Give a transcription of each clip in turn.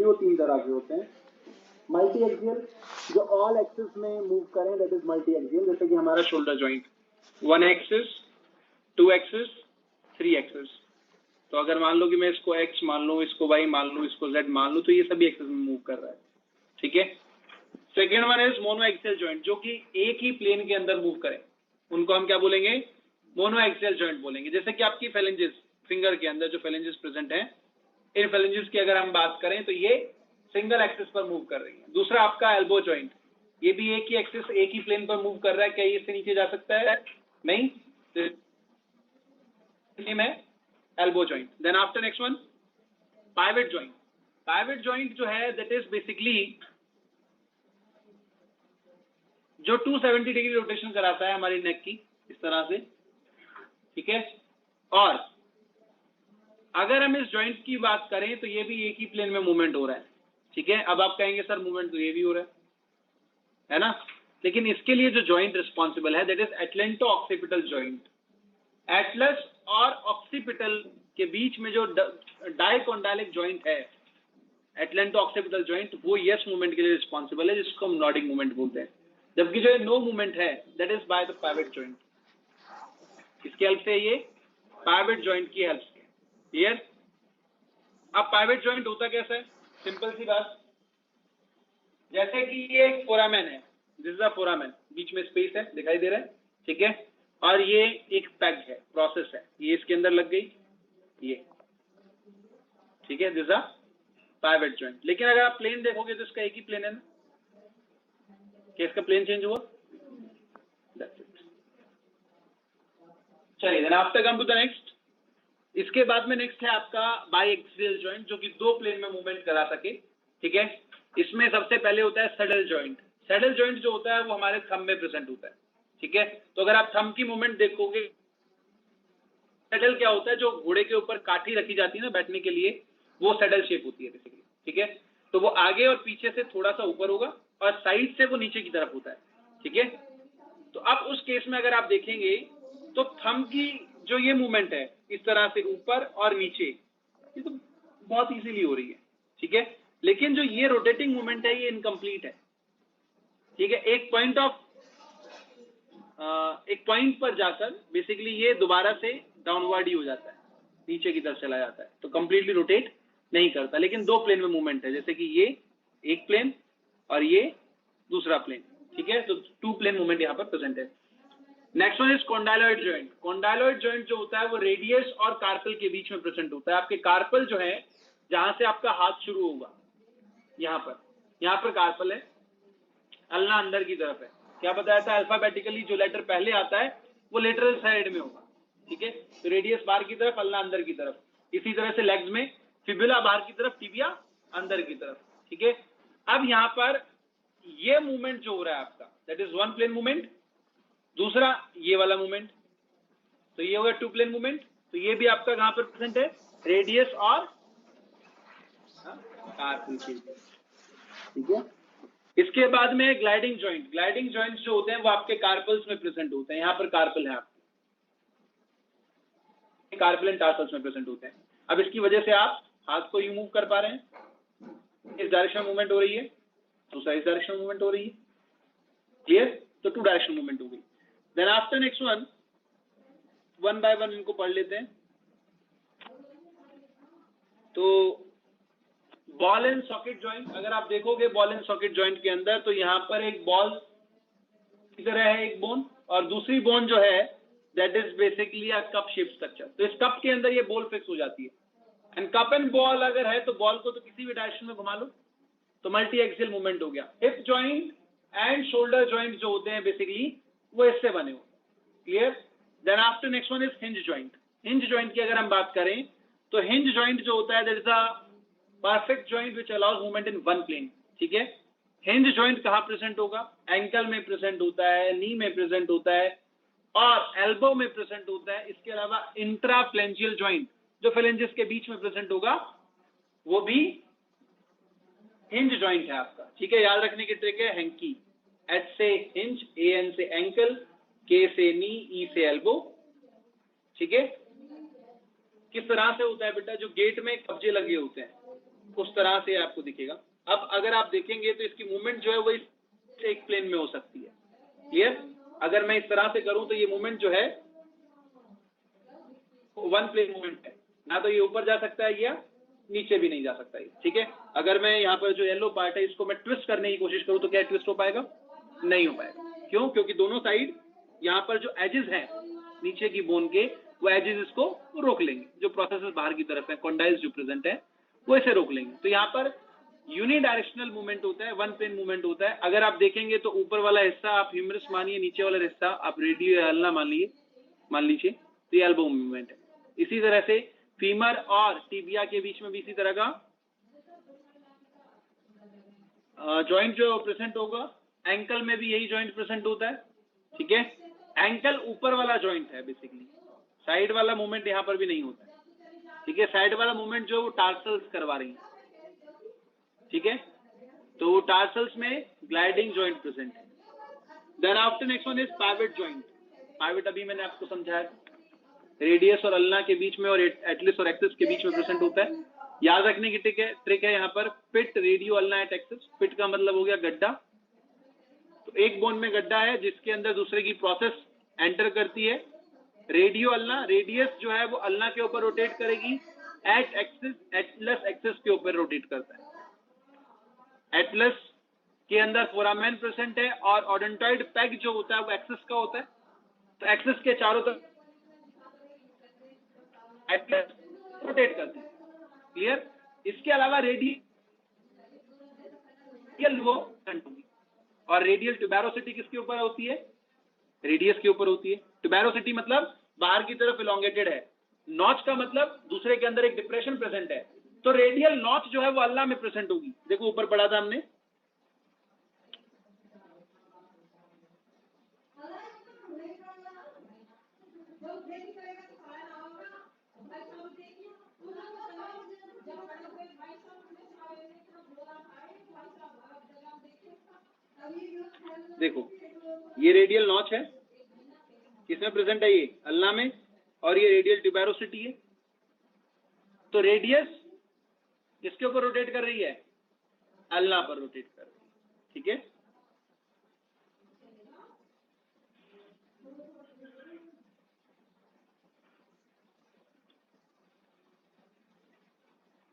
वो तीन तरह के होते हैं। मल्टी एक्सियल जो ऑल एक्सिस में मूव करें, दैट इज मल्टी एक्सियल। जैसे कि हमारा shoulder joint 1 axis, 2 axis, 3 axis. तो अगर मान लो कि मैं इसको x मान लूं, इसको y मान लूं, इसको z मान लूं, तो ये सभी एक्सिस में मूव कर रहा है। ठीक है। Second one is mono axial joint, जो कि एक ही प्लेन के अंदर मूव करें, उनको हम क्या बोलेंगे? मोनो एक्सियल जॉइंट बोलेंगे। जैसे कि आपकी फेलेंजेस, फिंगर के अंदर जो फेलेंजेस प्रेजेंट हैं, इन फेलेंजेस की अगर हम बात करें तो ये सिंगल एक्सिस पर मूव कर रही है। दूसरा आपका एल्बो जॉइंट, ये भी एक ही एक्सिस, एक ही प्लेन पर मूव कर रहा है। क्या ये इससे नीचे जा सकता है? नहीं। में elbow joint. Then after next one pivot joint. Pivot joint जो है दैट इज बेसिकली जो 270 डिग्री रोटेशन कराता है हमारी नेक की, इस तरह से। ठीक है। और अगर हम इस जॉइंट की बात करें तो ये भी एक ही प्लेन में मूवमेंट हो रहा है। ठीक है। अब आप कहेंगे सर मूवमेंट तो ये भी हो रहा है ना? लेकिन इसके लिए जो जॉइंट रिस्पॉन्सिबल है that is atlanto occipital joint. Atlas और ऑक्सीपिटल के बीच में जो डायकोंडाइलिक जॉइंट है, एटलेंटो ऑक्सीपिटल जॉइंट, वो यस मूवमेंट के लिए रिस्पॉन्सिबल है, जिसको हम नॉडिंग मूवमेंट बोलते हैं। जबकि जो नो मूवमेंट है that is by the pivot joint. इसकी हेल्प से, ये पाइवट जॉइंट की हेल्प से। क्लियर? अब पाइवट जॉइंट होता कैसा है? सिंपल सी बात, जैसे कि ये एक फोरामेन है, दिस इज अ फोरामेन, बीच में स्पेस है, दिखाई दे रहा है। ठीक है। और ये एक पैग है, प्रोसेस है, ये इसके अंदर लग गई, ये। ठीक है। This is a pivot joint. लेकिन अगर आप प्लेन देखोगे तो इसका एक ही प्लेन है ना, क्या इसका प्लेन चेंज हुआ? चलिए, then after come to the next. इसके बाद में नेक्स्ट है आपका बाई एक्सियल जॉइंट, जो कि दो प्लेन में मूवमेंट करा सके। ठीक है। इसमें सबसे पहले होता है सैडल जॉइंट। सैडल जॉइंट जो होता है वो हमारे थंब में प्रेजेंट होता है। ठीक है। तो अगर आप थंब की मूवमेंट देखोगे, सैडल क्या होता है? जो घोड़े के ऊपर काठी रखी जाती है ना बैठने के लिए, वो सैडल शेप होती है बेसिकली। ठीक है। तो वो आगे और पीछे से थोड़ा सा ऊपर होगा और साइड से वो नीचे की तरफ होता है। ठीक है। तो अब उस केस में अगर आप देखेंगे तो थंब की जो ये मूवमेंट है इस तरह से ऊपर और नीचे, ये तो बहुत इजीली हो रही है। ठीक है। लेकिन जो ये रोटेटिंग मूवमेंट है ये इनकम्प्लीट है। ठीक है। एक पॉइंट पर जाकर बेसिकली ये दोबारा से डाउनवर्ड ही हो जाता है, नीचे की तरफ चला जाता है, तो कंप्लीटली रोटेट नहीं करता। लेकिन दो प्लेन में मूवमेंट है, जैसे कि ये एक प्लेन और ये दूसरा प्लेन। ठीक है। तो 2 प्लेन मूवमेंट यहाँ पर प्रेजेंट है। Next one is condyloid joint. Condyloid joint जो होता है वो रेडियस और कार्पल के बीच में प्रेजेंट होता है। आपके कार्पल जो है, जहां से आपका हाथ शुरू होगा, यहाँ पर कार्पल है, अल्ना अंदर की तरफ है। क्या बताया था? अल्फाबेटिकली जो लेटर पहले आता है वो लेटरल साइड में होगा। ठीक है। तो रेडियस बाहर की तरफ, अल्ना अंदर की तरफ। इसी तरह से लेग्स में फिबुला बाहर की तरफ, टिबिया अंदर की तरफ। ठीक है। अब यहाँ पर ये मूवमेंट जो हो रहा है आपका, दैट इज 1 प्लेन मूवमेंट। दूसरा ये वाला मूवमेंट, तो ये होगा 2 प्लेन मूवमेंट। तो ये भी आपका कहां पर प्रेजेंट है? रेडियस और कार्पल के। ठीक है। इसके बाद में ग्लाइडिंग जॉइंट। ग्लाइडिंग जॉइंट्स जो होते हैं वो आपके कार्पल्स में प्रेजेंट होते हैं। यहाँ पर कार्पल है आपके, कार्पल एंड टार्सल्स में प्रेजेंट होते हैं। अब इसकी वजह से आप हाथ को यू मूव कर पा रहे हैं, इस डायरेक्शन में मूवमेंट हो रही है, दूसरा इस डायरेक्शन में मूवमेंट हो रही है। क्लियर? तो 2 डायरेक्शन मूवमेंट हो गई। Then after next one by one इनको पढ़ लेते हैं। तो बॉल एंड सॉकेट जॉइंट, अगर आप देखोगे बॉल एंड सॉकेट जॉइंट के अंदर, तो यहाँ पर एक बॉल की तरह है एक बोन, और दूसरी बोन जो है that is basically a cup shape structure. तो इस कप के अंदर ये बॉल फिक्स हो जाती है। एंड कप एंड बॉल अगर है तो बॉल को तो किसी भी डायरेक्शन में घुमा लो, तो मल्टी एक्सियल मूवमेंट हो गया। Hip joint and shoulder joint जो होते हैं बेसिकली वो इससे बने होते हैं। Clear? Then after next one is hinge joint. Hinge joint की अगर हम बात करें तो हिंज जॉइंट जो होता है that is a perfect joint which allows movement in 1 plane. ठीक है। हिंज जॉइंट कहां प्रेजेंट होगा? एंकल में प्रेजेंट होता है, नी में प्रेजेंट होता है और एल्बो में प्रेजेंट होता है। इसके अलावा इंट्राफ्लेंजियल जॉइंट जो फेलेंजेस के बीच में प्रेजेंट होगा वो भी हिंज जॉइंट है आपका। ठीक है। याद रखने की ट्रिक है हैंकी। एच से हिंज, ए एन से एंकल, के से नी, ई से एल्बो। ठीक है। किस तरह से होता है बेटा? जो गेट में कब्जे लगे होते हैं, उस तरह से आपको दिखेगा। अब अगर आप देखेंगे तो इसकी मूवमेंट जो है वो इस एक प्लेन में हो सकती है। क्लियर? अगर मैं इस तरह से करूं तो ये मूवमेंट जो है वन प्लेन मूवमेंट है, ना तो ये ऊपर जा सकता है या नीचे भी नहीं जा सकता है। ठीक है? अगर मैं यहाँ पर जो येलो पार्ट है इसको मैं ट्विस्ट करने की कोशिश करूं तो क्या ट्विस्ट हो पाएगा? नहीं हो पाएगा। क्यों? क्योंकि दोनों साइड यहाँ पर जो एजेस हैं नीचे की बोन के, वो एजेस इसको रोक लेंगे। जो प्रोसेसेस बाहर की तरफ है, कॉन्डाइल्स जो प्रेजेंट है वो इसे रोक लेंगे। तो यहाँ पर यूनिडायरेक्शनल मूवमेंट होता है, वन प्लेन मूवमेंट होता है। अगर आप देखेंगे तो ऊपर वाला हिस्सा आप ह्यूमरस मानिए, नीचे वाला हिस्सा आप रेडियो या अल्ना मान लीजिए, तो ये एल्बो मूवमेंट है। इसी तरह से फीमर और टिबिया के बीच में भी इसी तरह का जॉइंट जो प्रेजेंट होगा। एंकल में भी यही जॉइंट प्रेजेंट होता है। ठीक है? एंकल ऊपर वाला जॉइंट है बेसिकली, साइड वाला मूवमेंट यहाँ पर भी नहीं होता है। ठीक है? साइड वाला मूवमेंट जो वो टार्सल्स करवा रही है। ठीक है? तो टार्सल्स में ग्लाइडिंग जॉइंट प्रेजेंट है। Then after next one is pivot joint. Pivot अभी मैंने आपको समझाया, रेडियस और अल्ना के बीच में और एटलिस और एक्सिस के बीच में प्रेजेंट होता है। याद रखने की ट्रिक है यहाँ पर, पिट रेडियो अल्ना एट एक्सिस। पिट का मतलब हो गया गड्ढा। तो एक बोन में गड्ढा है जिसके अंदर दूसरे की प्रोसेस एंटर करती है। रेडियो अल्ना, रेडियस जो है वो अल्ना के ऊपर रोटेट करेगी, एट एक्सिस एटलस एक्सिस के ऊपर रोटेट करता है। एटलस के अंदर फोरामेन प्रेजेंट है और ओडेंटॉइड पेग जो होता है वो एक्सिस का होता है। तो एक्सिस के चारों तरफ एटलस रोटेट करते हैं। क्लियर? इसके अलावा रेडियल वो होगी, और रेडियल ट्यूबेरोसिटी किसके ऊपर होती है? रेडियस के ऊपर होती है। ट्यूबेरोसिटी मतलब बाहर की तरफ इलोंगेटेड है। नॉच का मतलब दूसरे के अंदर एक डिप्रेशन प्रेजेंट है। तो रेडियल नॉच जो है वो अल्ना में प्रेजेंट होगी। देखो ऊपर पढ़ा था हमने, देखो ये रेडियल नॉच है, किसमें प्रेजेंट है? ये अल्ना में। और ये रेडियल ट्यूबेरोसिटी है। तो रेडियस किसके ऊपर रोटेट कर रही है? अल्ना पर रोटेट कर रही है। ठीक है?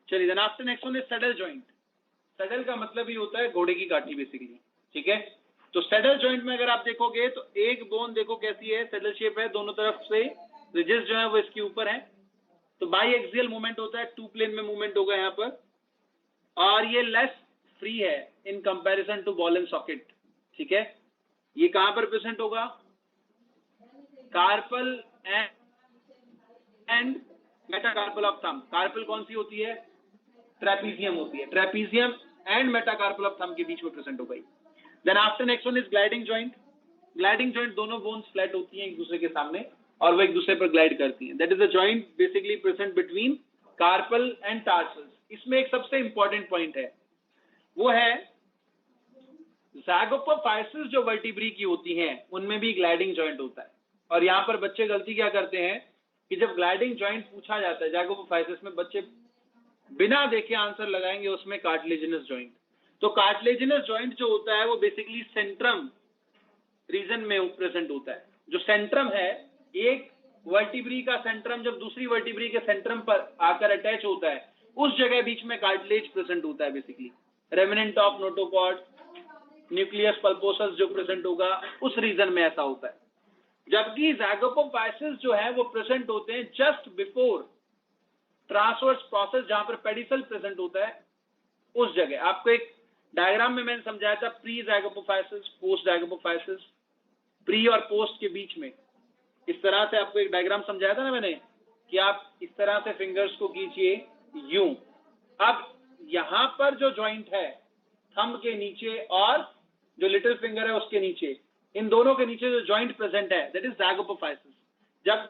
चलिए, then after next one is saddle joint. Saddle का मतलब ही होता है घोड़े की काठी बेसिकली। ठीक है? तो सैडल जॉइंट में अगर आप देखोगे तो एक बोन देखो कैसी है, सैडल शेप है, दोनों तरफ से रिजेस जो है वो इसके ऊपर है। तो बाई एक्सियल मूवमेंट होता है, टू प्लेन में मूवमेंट होगा यहाँ पर, और ये लेस फ्री है in comparison to ball and socket. ठीक है? ये कहां पर प्रेजेंट होगा? Carpal and metacarpal of thumb. Carpal कौन सी होती है? ट्रेपीजियम होती है। Trapezium and metacarpal of thumb के बीच में प्रेजेंट हो गई। Then after next one is gliding joint. Gliding joint, दोनों बोन्स फ्लैट होती हैं एक दूसरे के सामने और वो एक दूसरे पर ग्लाइड करती हैं। That is the joint basically present between carpal and tarsals. इसमें एक सबसे इंपॉर्टेंट पॉइंट है, वो है ज़ैगोपोफाइसिस जो वर्टिब्री की होती हैं उनमें भी ग्लाइडिंग जॉइंट होता है। और यहाँ पर बच्चे गलती क्या करते हैं कि जब ग्लाइडिंग जॉइंट पूछा जाता है ज़ैगोपोफाइसिस में, बच्चे बिना देखे आंसर लगाएंगे उसमें कार्टिलेजिनस जॉइंट। तो कार्टिलेजिनस जॉइंट जो होता है वो बेसिकली सेंट्रम रीजन में प्रेजेंट होता है। जो सेंट्रम है, एक वर्टिब्री का सेंट्रम जब दूसरी वर्टिब्री के सेंट्रम पर आकर अटैच होता है, उस जगह बीच में कार्टिलेज प्रेजेंट होता है basically. Remnant of notochord, nucleus pulposus जो प्रेजेंट होगा उस रीजन में ऐसा होता है। जबकि ज़ैगोपोफाइसिस जो है वो प्रेजेंट होते हैं जस्ट बिफोर ट्रांसवर्स प्रोसेस, जहां पर पेडिसल प्रेजेंट होता है उस जगह। आपको एक डायग्राम में मैंने समझाया था, प्री ज़ैगोपोफाइसिस, पोस्ट ज़ैगोपोफाइसिस। प्री और पोस्ट के बीच में इस तरह से आपको एक डायग्राम समझाया था ना मैंने, कि आप इस तरह से फिंगर्स को कीजिए यूं। अब यहां पर जो जॉइंट है थंब के नीचे और जो लिटिल फिंगर है उसके नीचे, इन दोनों के नीचे जो जॉइंट प्रेजेंट है दैट इज ज़ैगोपोफाइसिस। जब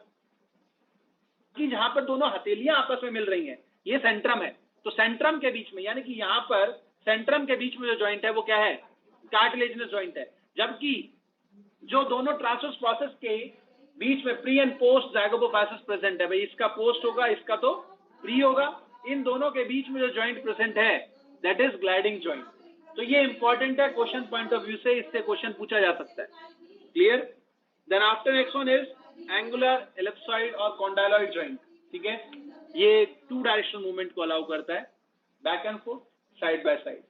कि जहां पर दोनों हथेलियां आपस में मिल रही हैं, ये सेंट्रम है। तो सेंट्रम के बीच में, यानी कि यहां पर सेंट्रम के बीच में जो जॉइंट है वो क्या है? कार्टिलेजिनस जॉइंट है। जबकि जो दोनों ट्रांसवर्स प्रोसेस के बीच में प्री एंड पोस्ट ज़ैगोपोफाइसिस प्रेजेंट है। भाई इसका पोस्ट होगा, इसका तो प्री होगा। इन दोनों के बीच में जो जॉइंट प्रेजेंट है दैट इज ग्लाइडिंग जॉइंट। तो ये इंपॉर्टेंट है क्वेश्चन पॉइंट ऑफ व्यू से, इससे क्वेश्चन पूछा जा सकता है। Clear? Then after next one is angular, ellipsoid और कॉन्डाइलॉइड जॉइंट। ठीक है, ये 2 डायरेक्शनल मूवमेंट को अलाउ करता है, back and fourth, side by side.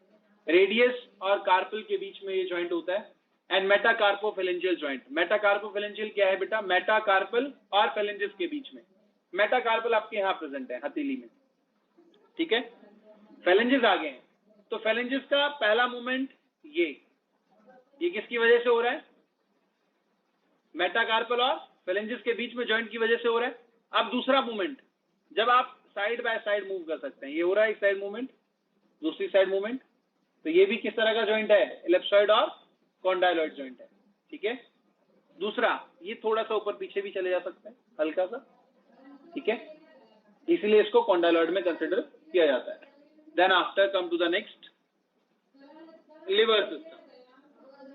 Radius और कार्पल के बीच में ये जॉइंट होता है। And metacarpophalangeal joint. मेटाकार्पोफेलेंजियल क्या है बेटा? मेटाकार्पल और फेलेंजिस के बीच में। मेटाकार्पल आपके यहाँ प्रेजेंट है हथेली में, ठीक है, फेलेंजिस आगे हैं। तो फेलेंजिस का पहला मूवमेंट ये किसकी वजह से हो रहा है? मेटाकार्पल और फेलेंजिस के बीच में जॉइंट की वजह से हो रहा है। अब दूसरा मूवमेंट, जब आप साइड बाय साइड मूव कर सकते हैं, ये हो रहा है एक साइड मूवमेंट, दूसरी साइड मूवमेंट, तो ये भी किस तरह का जॉइंट है? एलिप्सॉइड और कॉन्डाइलॉइड जॉइंट है। ठीक है, दूसरा ये थोड़ा सा ऊपर पीछे भी चले जा सकता है, हल्का सा, ठीक है, इसलिए इसको कॉन्डाइलॉइड में कंसिडर किया जाता है। Then after come to the next, lever system.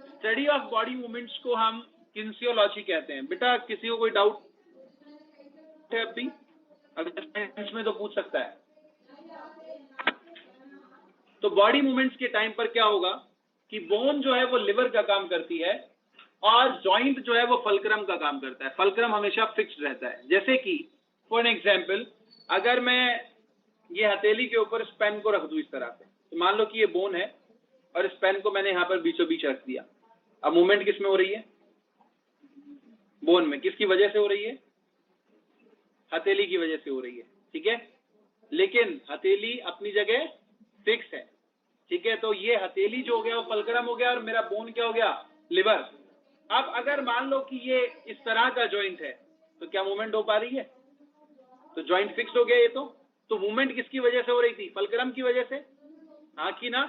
Study of body movements को हम किनेसियोलॉजी कहते हैं। बेटा किसी को कोई डाउट है अभी? अगर इसमें तो पूछ सकता है। तो बॉडी मूवमेंट्स के टाइम पर क्या होगा कि बोन जो है वो लिवर का काम करती है और जॉइंट जो है वो फल्क्रम का काम करता है। फल्क्रम हमेशा फिक्स्ड रहता है। जैसे कि फॉर एग्जांपल, अगर मैं ये हथेली के ऊपर इस पेन को रख दूं इस तरह से, तो मान लो कि ये बोन है और इस पेन को मैंने यहाँ पर बीचों बीच रख दिया। अब मूवमेंट किस में हो रही है? बोन में। किसकी वजह से हो रही है? हथेली की वजह से हो रही है। ठीक है, लेकिन हथेली अपनी जगह फिक्स है। ठीक है, तो ये हथेली जो हो गया वो फल्क्रम हो गया और मेरा बोन क्या हो गया? लिवर। अब अगर मान लो कि ये इस तरह का जॉइंट है तो क्या मूवमेंट हो पा रही है? तो जॉइंट फिक्स हो गया ये तो मूवमेंट किसकी वजह से हो रही थी? फल्क्रम की वजह से, हाँ कि ना?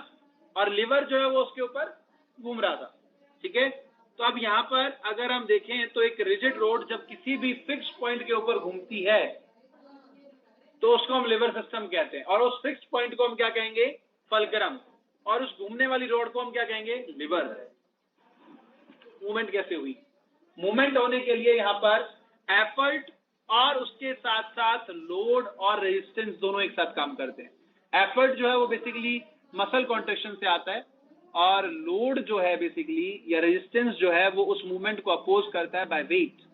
और लिवर जो है वो उसके ऊपर घूम रहा था। ठीक है, तो अब यहाँ पर अगर हम देखें तो एक रिजिड रोड जब किसी भी फिक्स पॉइंट के ऊपर घूमती है तो उसको हम लिवर सिस्टम कहते हैं, और उस फिक्स पॉइंट को हम क्या कहेंगे? फल्क्रम। और उस घूमने वाली रोड को हम क्या कहेंगे? लिवर। मूवमेंट कैसे हुई? मूवमेंट होने के लिए यहाँ पर एफर्ट और उसके साथ साथ लोड और रेजिस्टेंस दोनों एक साथ काम करते हैं। एफर्ट जो है वो बेसिकली मसल कॉन्ट्रैक्शन से आता है और लोड जो है बेसिकली या रेजिस्टेंस जो है वो उस मूवमेंट को अपोज करता है बाय वेट।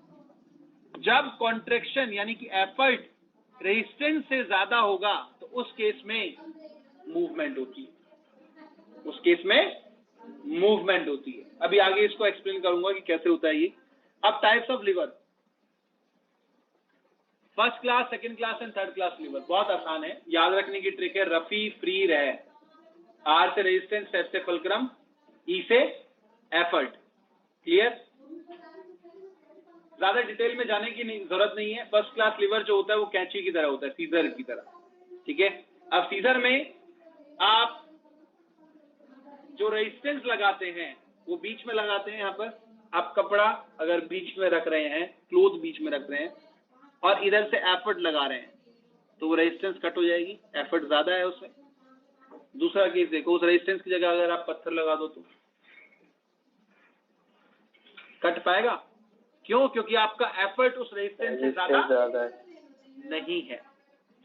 जब कॉन्ट्रैक्शन यानी कि एफर्ट रेजिस्टेंस से ज्यादा होगा तो उस केस में मूवमेंट होती है, उस केस में मूवमेंट होती है। अभी आगे इसको एक्सप्लेन करूंगा कि कैसे होता है ये। अब types of liver, first class, second class and third class liver. बहुत आसान है, याद रखने की ट्रिक है, रफी फ्री रहे। आर से रेजिस्टेंस, एस से फल्क्रम, ई से एफर्ट। क्लियर? ज्यादा डिटेल में जाने की जरूरत नहीं है। फर्स्ट क्लास लिवर जो होता है वो कैंची की तरह होता है, सीजर की तरह। ठीक है, अब सीजर में आप जो रेजिस्टेंस लगाते हैं वो बीच में लगाते हैं। यहाँ पर आप कपड़ा अगर बीच में रख रहे हैं, क्लोथ बीच में रख रहे हैं और इधर से एफर्ट लगा रहे हैं तो वो रेजिस्टेंस कट हो जाएगी, एफर्ट ज्यादा है उसमें। दूसरा केस देखो, उस रेजिस्टेंस की जगह अगर आप पत्थर लगा दो तो कट पाएगा? क्यों? क्योंकि आपका एफर्ट उस रेजिस्टेंस से ज्यादा नहीं है।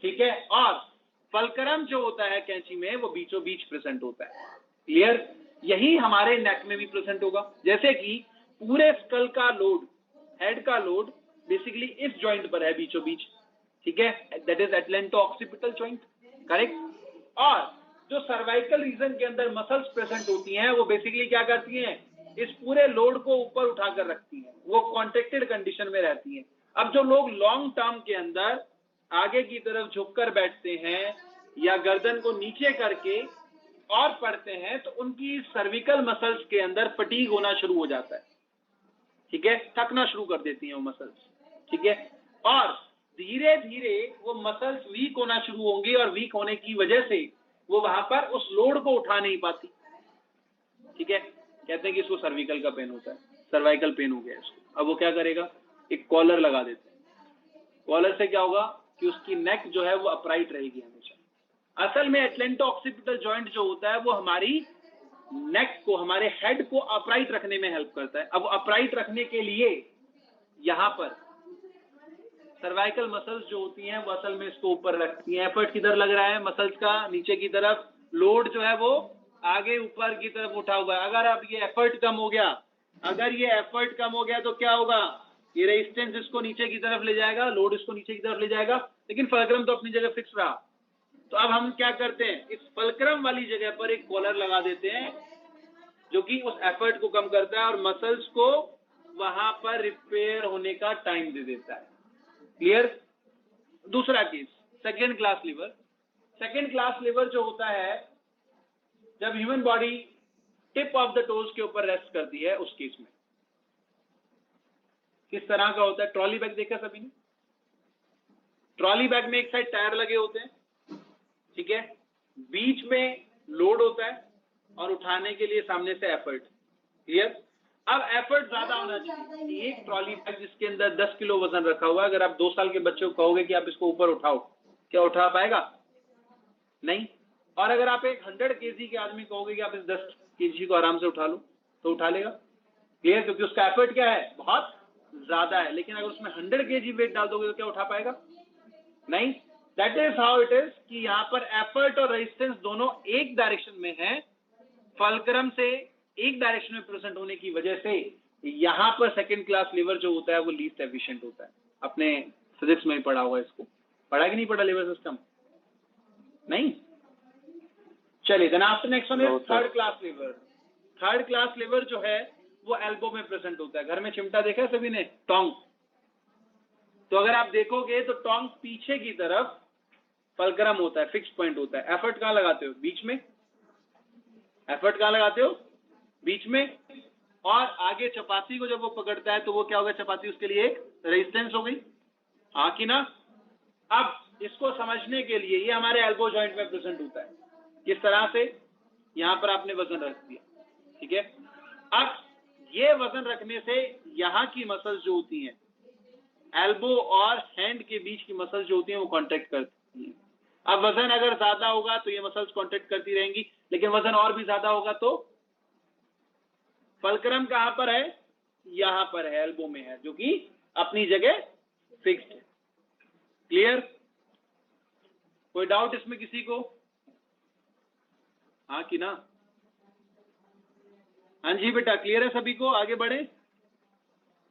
ठीक है, और फल्क्रम जो होता है कैंची में वो बीचों बीच प्रेजेंट होता है। क्लियर? यही हमारे नेक में भी प्रेजेंट होगा। जैसे कि पूरे स्कल का लोड, हेड का लोड बेसिकली इस जॉइंट पर है बीचों बीच। ठीक है, that is atlanto occipital joint, correct? और जो सर्वाइकल रीजन के अंदर मसल्स प्रेजेंट होती हैं वो बेसिकली क्या करती हैं? इस पूरे लोड को ऊपर उठाकर रखती हैं, वो कॉन्ट्रैक्टेड कंडीशन में रहती हैं। अब जो लोग लॉन्ग टर्म के अंदर आगे की तरफ झुककर बैठते हैं या गर्दन को नीचे करके और पढ़ते हैं तो उनकी सर्विकल मसल्स के अंदर फटीग होना शुरू हो जाता है। ठीक है, थकना शुरू कर देती हैं वो मसल्स। ठीक है, और धीरे धीरे वो मसल्स वीक होना शुरू होंगी और वीक होने की वजह से वो वहां पर उस लोड को उठा नहीं पाती। ठीक है, कहते हैं कि इसको सर्विकल का पेन होता है, सर्वाइकल पेन हो गया इसको। अब वो क्या करेगा? एक कॉलर लगा देते हैं। कॉलर से क्या होगा कि उसकी नेक जो है वो अपराइट रहेगी हमेशा। असल में एटलेंटो ऑक्सीपिटल जॉइंट जो होता है वो हमारी नेक को, हमारे हेड को अपराइट रखने में हेल्प करता है। अब अपराइट रखने के लिए यहां पर सर्वाइकल मसल्स जो होती हैं वो असल में इसको ऊपर रखती हैं। एफर्ट किधर लग रहा है मसल्स का? नीचे की तरफ। लोड जो है वो आगे ऊपर की तरफ उठा हुआ है। अगर अब ये एफर्ट कम हो गया, अगर ये एफर्ट कम हो गया तो क्या होगा? ये रेजिस्टेंस इसको नीचे की तरफ ले जाएगा, लोड इसको नीचे की तरफ ले जाएगा, लेकिन फलक्रम तो अपनी जगह फिक्स रहा। तो अब हम क्या करते हैं, इस फलक्रम वाली जगह पर एक कॉलर लगा देते हैं जो कि उस एफर्ट को कम करता है और मसल्स को वहां पर रिपेयर होने का टाइम दे देता है। क्लियर? दूसरा case, second class lever. Second class lever जो होता है जब human body tip of the toes के ऊपर रेस्ट करती है, उस केस में किस तरह का होता है? ट्रॉली बैग देखा सभी ने? ट्रॉली बैग में एक साइड टायर लगे होते हैं, ठीक है, बीच में लोड होता है और उठाने के लिए सामने से एफर्ट। क्लियर? अब एफर्ट ज्यादा होना चाहिए। एक ट्रॉली बैग जिसके अंदर 10 किलो वजन रखा हुआ है, अगर आप 2 साल के बच्चे को कहोगे कि आप इसको ऊपर उठाओ, क्या उठा पाएगा? नहीं। और अगर आप एक 100 केजी के आदमी कहोगे कि आप इस 10 केजी को आराम से उठा लो, तो उठा लेगा। क्लियर? क्योंकि उसका एफर्ट क्या है? बहुत ज्यादा है। लेकिन अगर उसमें 100 केजी वेट डाल दोगे तो क्या उठा पाएगा? नहीं। That is how it is कि यहाँ पर एफर्ट और रेजिस्टेंस दोनों एक डायरेक्शन में है। फलक्रम से एक डायरेक्शन में प्रेजेंट होने की वजह से यहाँ पर सेकेंड क्लास लीवर जो होता है वो लीस्ट एफिशिएंट होता है। अपने फिजिक्स में ही पढ़ा हुआ है इसको। पढ़ा कि नहीं पढ़ा लीवर सिस्टम? नहीं। चलिए, then after next one is third class lever. Third class lever जो है वो एल्बो में प्रेजेंट होता है। घर में चिमटा देखा है सभी ने? टोंग। तो अगर आप देखोगे तो टोंग पीछे की तरफ फलक्रम होता है, फिक्स पॉइंट होता है। एफर्ट कहां लगाते हो? बीच में। एफर्ट कहां लगाते हो? बीच में। और आगे चपाती को जब वो पकड़ता है तो वो क्या होगा? चपाती उसके लिए एक रेजिस्टेंस हो गई, हाँ कि ना? अब इसको समझने के लिए ये हमारे एल्बो जॉइंट में प्रेजेंट होता है। किस तरह से? यहां पर आपने वजन रख दिया, ठीक है। अब ये वजन रखने से यहां की मसल्स जो होती हैं, एल्बो और हैंड के बीच की मसल्स जो होती हैं वो कॉन्ट्रैक्ट करती हैं। अब वजन अगर ज्यादा होगा तो ये मसल्स कॉन्ट्रैक्ट करती रहेंगी, लेकिन वजन और भी ज्यादा होगा तो फलक्रम कहां पर है? यहां पर है, एल्बो में है, जो कि अपनी जगह फिक्स्ड है। क्लियर? कोई डाउट इसमें किसी को? हाँ कि ना? हाँ जी बेटा, क्लियर है सभी को? आगे बढ़े।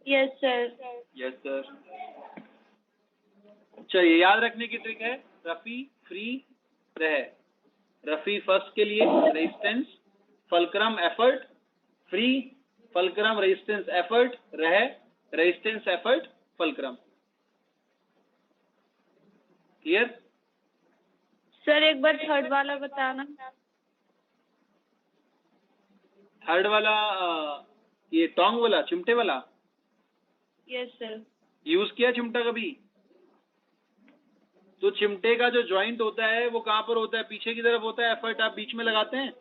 Yes sir. Yes sir. चलिए, याद रखने की ट्रिक है, रफी फ्री रह। रफी फर्स्ट के लिए resistance, fulcrum effort, free fulcrum resistance effort, रह resistance effort fulcrum. Clear? Sir एक बार थर्ड वाला बताना। थर्ड वाला ये टोंग वाला, चिमटे वाला। Yes sir. यूज किया चिमटा कभी? तो चिमटे का जो जॉइंट होता है वो कहां पर होता है? पीछे की तरफ होता है। एफर्ट आप बीच में लगाते हैं।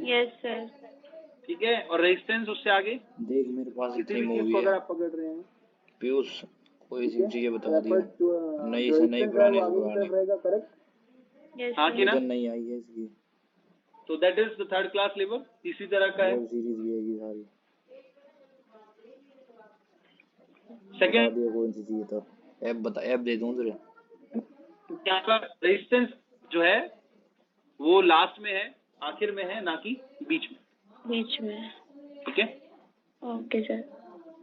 Yes sir. ठीक है, और रेजिस्टेंस उससे आगे। देख मेरे पास किसी इतनी भी चीज मूवी को है अगर आप पकड़ रहे हैं, पीयूष, कोई सी चीजें बता दियो, नई जो से नई, रेजिस्टेंस है पुराने वो से आगे की पुराने। तरफ रहेगा। करेक्ट? यस हाँ कि ना? सीजन नहीं आई है इसकी, तो that is the third class liver. इसी तरह का है। वेब सीरीज भी आएगी सारी। सेकेंड, बता दियो कौन सी चाहिए तो ऐप बता, ऐप दे दूं तुझे। यहाँ पर रेजिस्टेंस जो है वो लास्ट में है, आखिर में है, ना कि बीच में। बीच में। ठीक है। Okay sir.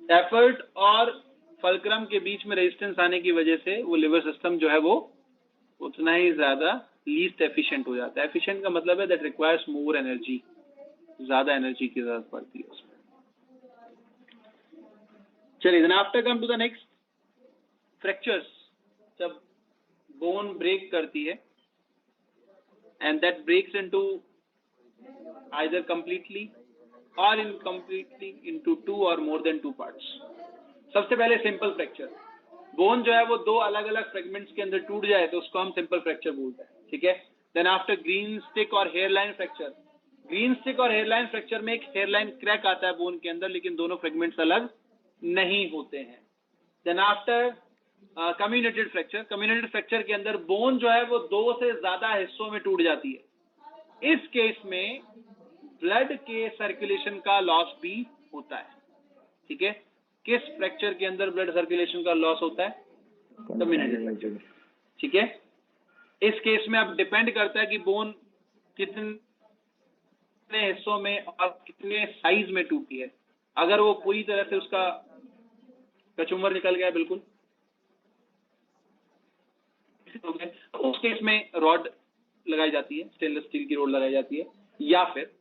एफर्ट और फलक्रम के बीच में रेजिस्टेंस आने की वजह से वो लिवर सिस्टम जो है वो उतना ही ज्यादा लीस्ट एफिशिएंट हो जाता है। एफिशिएंट का मतलब है दैट रिक्वायर्स मोर एनर्जी, ज्यादा एनर्जी की जरूरत पड़ती है उसमें। चलिए, then after come to the next, fractures. जब बोन ब्रेक करती है and that breaks into either completely और इनकम्प्लीटली इनटू 2 और मोर देन 2 पार्ट्स। सबसे पहले सिंपल फ्रैक्चर। बोन जो है वो 2 अलग अलग फ्रेगमेंट्स के अंदर टूट जाए तो उसको हम सिंपल फ्रैक्चर बोलते हैं। ठीक है। देन आफ्टर ग्रीन स्टिक और हेयरलाइन फ्रैक्चर। ग्रीन स्टिक और हेयरलाइन फ्रैक्चर में एक हेयरलाइन क्रैक आता है बोन के अंदर, लेकिन दोनों फ्रेगमेंट्स अलग नहीं होते हैं। Then after comminuted fracture. Comminuted fracture के अंदर बोन जो है वो 2 से ज्यादा हिस्सों में टूट जाती है। इस केस में ब्लड के सर्कुलेशन का लॉस भी होता है। ठीक है। किस फ्रैक्चर के अंदर ब्लड सर्कुलेशन का लॉस होता है? Community fracture. ठीक है, इस केस में अब डिपेंड करता है कि बोन कितने हिस्सों में और कितने साइज में टूटी है। अगर वो पूरी तरह से उसका कचुम्बर निकल गया बिल्कुल, तो उस केस में रॉड लगाई जाती है, स्टेनलेस स्टील की रॉड लगाई जाती है, या फिर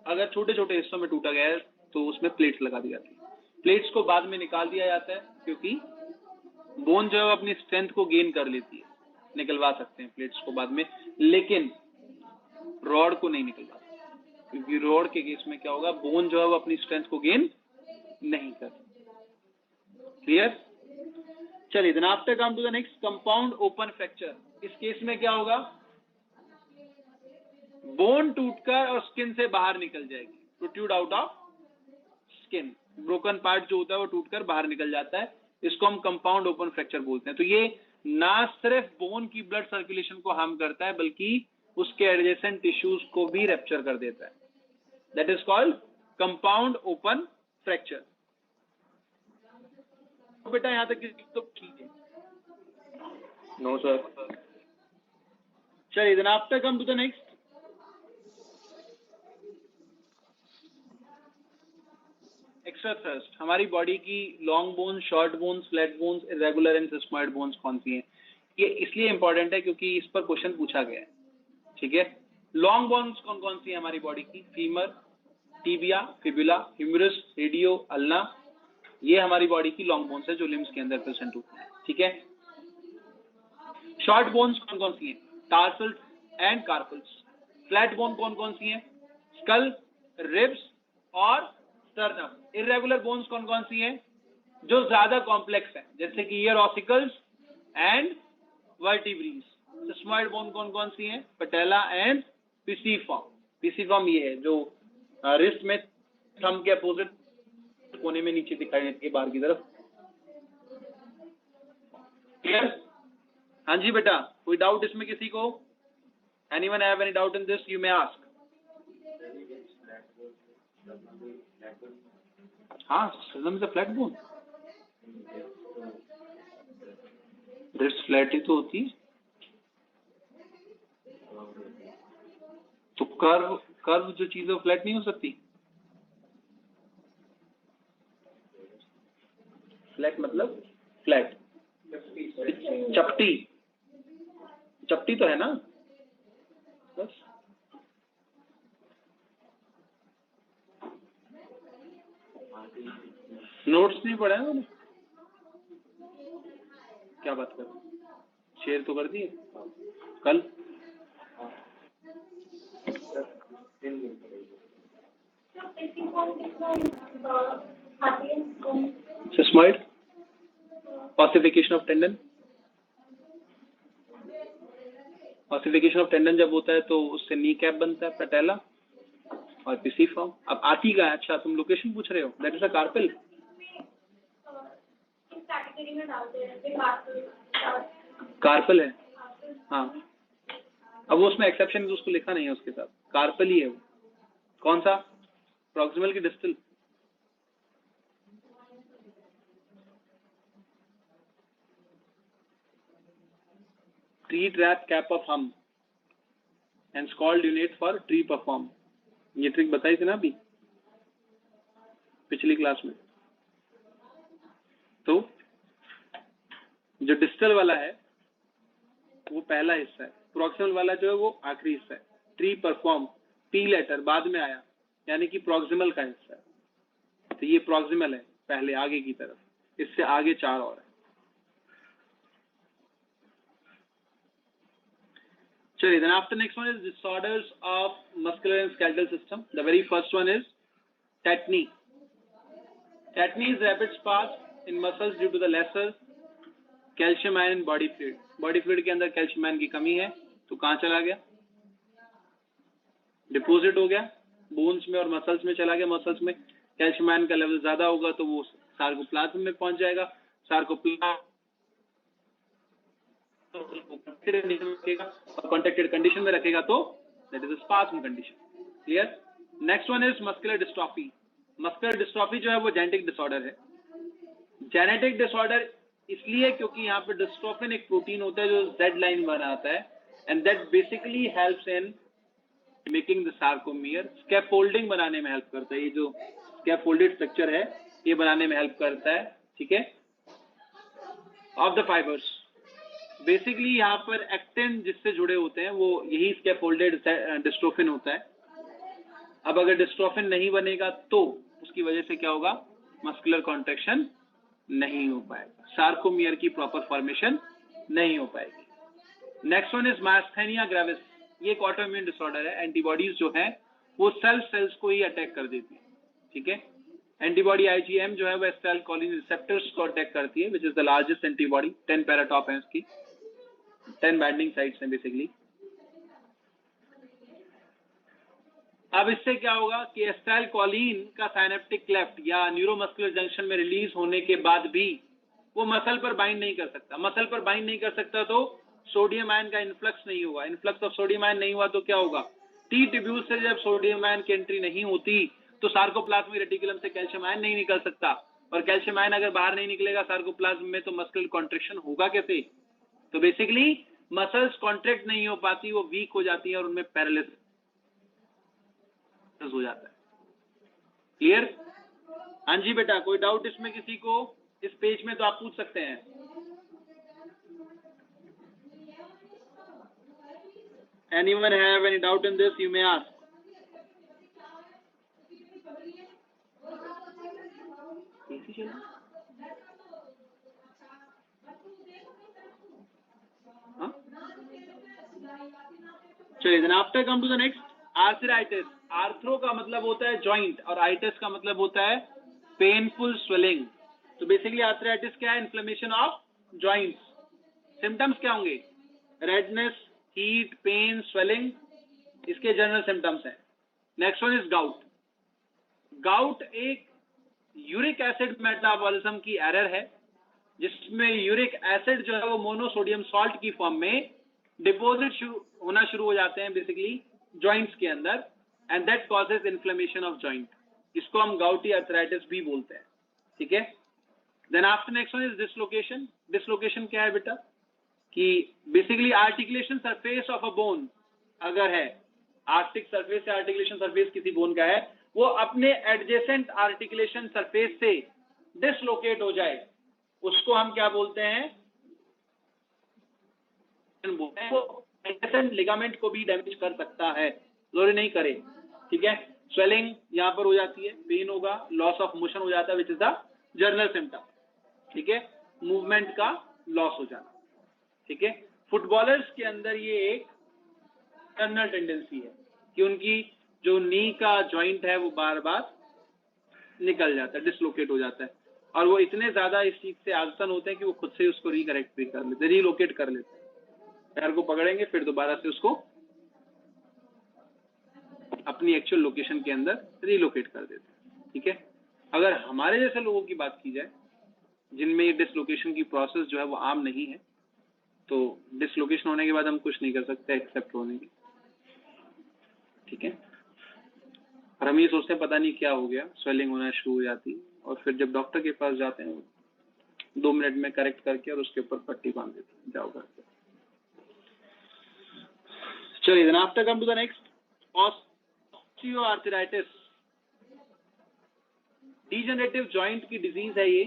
अगर छोटे छोटे हिस्सों में टूटा गया है तो उसमें प्लेट्स लगा दी जाती है। प्लेट्स को बाद में निकाल दिया जाता है क्योंकि बोन जो है अपनी स्ट्रेंथ को गेन कर लेती है, निकलवा सकते हैं प्लेट्स को बाद में, लेकिन रॉड को नहीं निकलवा सकते क्योंकि रॉड के केस में क्या होगा, बोन जो है वो अपनी स्ट्रेंथ को गेन नहीं कर। क्लियर? चलिए, then after come to the next, compound open fracture. इस केस में क्या होगा, बोन टूटकर और स्किन से बाहर निकल जाएगी, protrude out of skin. Broken part जो होता है वो टूटकर बाहर निकल जाता है, इसको हम कंपाउंड ओपन फ्रैक्चर बोलते हैं। तो ये ना सिर्फ बोन की ब्लड सर्कुलेशन को हार्म करता है बल्कि उसके एडजेसेंट टिश्यूज को भी रैप्चर कर देता है। That is called compound open fracture. बेटा यहां तक तो ठीक है? No sir. चलिए, then after come to the next, extra thrust. हमारी बॉडी की long bones, short bones, flat bones, irregular and sesamoid bones कौन सी हैं? ये इसलिए इंपॉर्टेंट है क्योंकि इस पर क्वेश्चन पूछा गया है। ठीक है, लॉन्ग बोन्स कौन कौन सी है हमारी बॉडी की? Femur, tibia, fibula, humerus, radio, ulna, ये हमारी बॉडी की लॉन्ग बोन्स है जो लिम्स के अंदर प्रेजेंट होती है। ठीक है, शॉर्ट बोन्स कौन कौन सी हैं? Tarsals and carpals. Flat bone कौन कौन सी हैं? स्कल, रिब्स और स्टर्नम। इरेगुलर बोन्स कौन कौन सी हैं? जो ज्यादा कॉम्प्लेक्स है, जैसे कि ear ossicles and vertebrae. Sesamoid bone कौन कौन सी हैं? पैटेला एंड पिसिफॉर्म। पिसिफॉर्म ये है जो रिस्ट में थंब के अपोजिट कोने में नीचे दिखाई देती है बाहर की तरफ। क्लियर? हाँ जी बेटा, कोई डाउट इसमें किसी को? Anyone have any doubt in this? You may ask. हाँ, sternum is a flat bone. Wrist flat ही तो होती है, तो कर्व जो चीज है वो फ्लैट नहीं हो सकती। फ्लैट मतलब फ्लैट, चपटी, चपटी तो है ना बस। नोट्स नहीं पढ़ा है मैंने, क्या बात कर, शेयर तो कर दिए कल। Sesamoid, ossification of tendon. Ossification of tendon जब होता है तो उससे नी कैप बनता है, पैटेला और पिसिफॉर्म। अब आती का, अच्छा तुम लोकेशन पूछ रहे हो, that is a carpal. Carpal है, हाँ। अब वो उसमें एक्सेप्शन तो उसको लिखा नहीं है उसके साथ, कार्पल ही है वो। कौन सा? प्रॉक्सिमल की distal? Tree trap cap of hum and scald unit for tree perform. ये ट्रिक बताई थी ना अभी पिछली क्लास में। तो जो डिस्टल वाला है वो पहला हिस्सा है, प्रॉक्सिमल वाला जो है वो आखिरी हिस्सा है। ट्री परफॉर्म, पी लेटर बाद में आया, यानी कि प्रॉक्सिमल का हिस्सा है। तो ये प्रॉक्सिमल है पहले आगे की तरफ, इससे आगे चार और है। चलिए, then after next one is disorders of muscular and skeletal system. The very first one is tetany. Tetany is rapid spasm in muscles due to the lesser calcium ion in body fluid. Body fluid के अंदर calcium ion की कमी है, तो कहाँ चला गया? Deposit हो गया बोन्स में और मसल्स में चला गया। मसल्स में कैल्शियम आयन का लेवल ज्यादा होगा तो वो सार्कोप्लाज्म में पहुंच जाएगा। सार्कोप्लाज्म कॉन्ट्रैक्टेड कंडीशन में रखेगा तो that is spasm condition. Clear? Next one is muscular dystrophy. Muscular dystrophy जो है वो जेनेटिक डिसऑर्डर है। जेनेटिक डिसऑर्डर इसलिए क्योंकि यहाँ पे डिस्ट्रोफिन एक प्रोटीन होता है जो Z लाइन बनाता है, and that basically helps in making the sarcomere, scaffolding बनाने में हेल्प करता है। ये जो स्कैफोल्डेड स्ट्रक्चर है ये बनाने में हेल्प करता है, ठीक है, ऑफ द फाइबर्स। बेसिकली यहाँ पर एक्टिन जिससे जुड़े होते हैं वो यही स्कैफोल्डेड डिस्ट्रोफिन होता है। अब अगर डिस्ट्रोफिन नहीं बनेगा तो उसकी वजह से क्या होगा, मस्कुलर कॉन्ट्रैक्शन नहीं हो पाएगा, सार्कोमियर की प्रॉपर फॉर्मेशन नहीं हो पाएगी। Next one is myasthenia gravis. ये एक ऑटोइम्यून डिसऑर्डर है। एंटीबॉडीज जो है वो सेल्स को ही अटैक कर देती है, ठीक है। एंटीबॉडी IgM जो है वो एसिटाइलकोलिन रिसेप्टर्स को अटैक करती है, which is the largest antibody. 10 paratope है उसकी, 10 बाइंडिंग साइट्स हैं बेसिकली। अब इससे क्या होगा कि एसिटाइलकोलिन का साइनेप्टिक क्लेफ्ट या न्यूरोमस्कुलर जंक्शन में रिलीज होने के बाद भी वो मसल पर बाइंड नहीं कर सकता। मसल पर बाइंड नहीं कर सकता तो सोडियम आयन का इन्फ्लक्स नहीं होगा। इन्फ्लक्स ऑफ सोडियम आयन नहीं हुआ तो क्या होगा, टी ट्यूब्यूल से जब सोडियम आयन की एंट्री नहीं होती तो सार्कोप्लाज्मिक रेटिकुलम से कैल्शियम आयन नहीं निकल सकता, और कैल्शियम आयन अगर बाहर नहीं निकलेगा सार्कोप्लाज्म में तो मस्कुलर कॉन्ट्रैक्शन होगा कैसे। तो बेसिकली मसल्स कॉन्ट्रैक्ट नहीं हो पाती, वो वीक हो जाती है और उनमें पैरालिसिस हो जाता है। क्लियर? हाँ जी बेटा, कोई डाउट इसमें किसी को? इस पेज में तो आप पूछ सकते हैं। Anyone have any doubt in this? You may ask. हाँ? चलिए, then after come to the next, arthritis. Arthro का मतलब होता है जॉइंट और आइटिस का मतलब होता है पेनफुल स्वेलिंग। तो बेसिकली आर्थराइटिस क्या है, इन्फ्लेमेशन ऑफ जॉइंट्स। सिम्टम्स क्या होंगे, रेडनेस, हीट, पेन, स्वेलिंग, इसके जनरल सिम्टम्स हैं। Next one is gout. Gout एक यूरिक एसिड मेटाबॉलिज्म की एरर है जिसमें यूरिक एसिड जो है वो मोनोसोडियम सॉल्ट की फॉर्म में डिपोजिट होना शुरू हो जाते हैं बेसिकली जॉइंट्स के अंदर, and that causes inflammation of joint. इसको हम गाउटी आर्थराइटिस भी बोलते हैं, ठीक है। Then after next one is dislocation. Dislocation क्या है बेटा, कि basically articulation surface of a bone अगर है, आर्टिक सरफेस या आर्टिकुलेशन सरफेस किसी बोन का है, वो अपने एडजेसेंट आर्टिकुलेशन सरफेस से डिसलोकेट हो जाए, उसको हम क्या बोलते हैं, एडजेसेंट लिगामेंट को भी डैमेज कर सकता है, जरूरी नहीं करे, ठीक है। स्वेलिंग यहां पर हो जाती है, पेन होगा, लॉस ऑफ मोशन हो जाता है which is the general symptom, ठीक है। मूवमेंट का लॉस हो जाना, ठीक है। फुटबॉलर्स के अंदर ये एक टर्नल टेंडेंसी है कि उनकी जो नी का जॉइंट है वो बार बार निकल जाता है, डिसलोकेट हो जाता है, और वो इतने ज्यादा इस चीज से आदतन होते हैं कि वो खुद से उसको रिकरेक्ट भी कर लेते, रीलोकेट कर लेते हैं। पैर को पकड़ेंगे फिर दोबारा से उसको अपनी एक्चुअल लोकेशन के अंदर रीलोकेट कर देते हैं, ठीक है। अगर हमारे जैसे लोगों की बात की जाए जिनमें ये डिसलोकेशन की प्रोसेस जो है वो आम नहीं है, तो डिसलोकेशन होने के बाद हम कुछ नहीं कर सकते एक्सेप्ट होने की, ठीक है। और हम ये सोचते हैं पता नहीं क्या हो गया, स्वेलिंग होना शुरू हो जाती है, और फिर जब डॉक्टर के पास जाते हैं 2 मिनट में करेक्ट करके और उसके ऊपर पट्टी बांध देते हैं, जाओ घर पे। चलिए, then after come to the next, osteoarthritis. Degenerative joint की डिजीज है ये,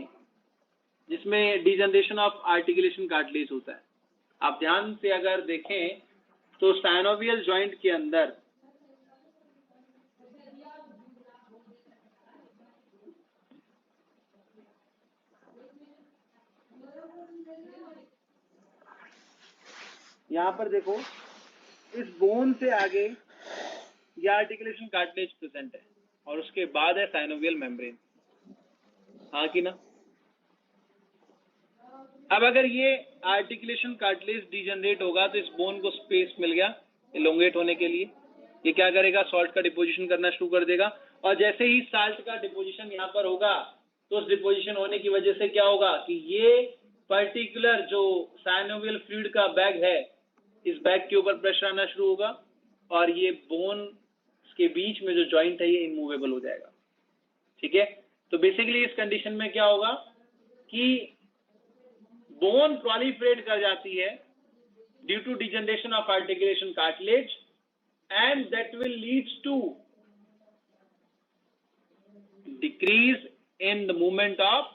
जिसमें डीजनरेशन ऑफ आर्टिकुलेशन कार्टिलेज होता है। आप ध्यान से अगर देखें तो साइनोवियल जॉइंट के अंदर यहां पर देखो, इस बोन से आगे ये आर्टिकुलेशन कार्टिलेज प्रेजेंट है और उसके बाद है साइनोवियल मेम्ब्रेन, हाँ कि ना। अब अगर ये आर्टिकुलेशन कार्टिलेज डीजनरेट होगा तो इस बोन को स्पेस मिल गया इलोंगेट होने के लिए, ये क्या करेगा, सॉल्ट का डिपोजिशन करना शुरू कर देगा, और जैसे ही सॉल्ट का डिपोजिशन यहाँ पर होगा तो उस डिपोजिशन होने की वजह से क्या होगा कि ये पर्टिकुलर जो साइनोवियल फ्लूइड का बैग है, इस बैग के ऊपर प्रेशर आना शुरू होगा और ये बोन के बीच में जो जॉइंट है ये इमूवेबल हो जाएगा, ठीक है। तो बेसिकली इस कंडीशन में क्या होगा कि बोन प्रोलिफरेट कर जाती है due to degeneration of articulation cartilage and that will leads to decrease in the movement of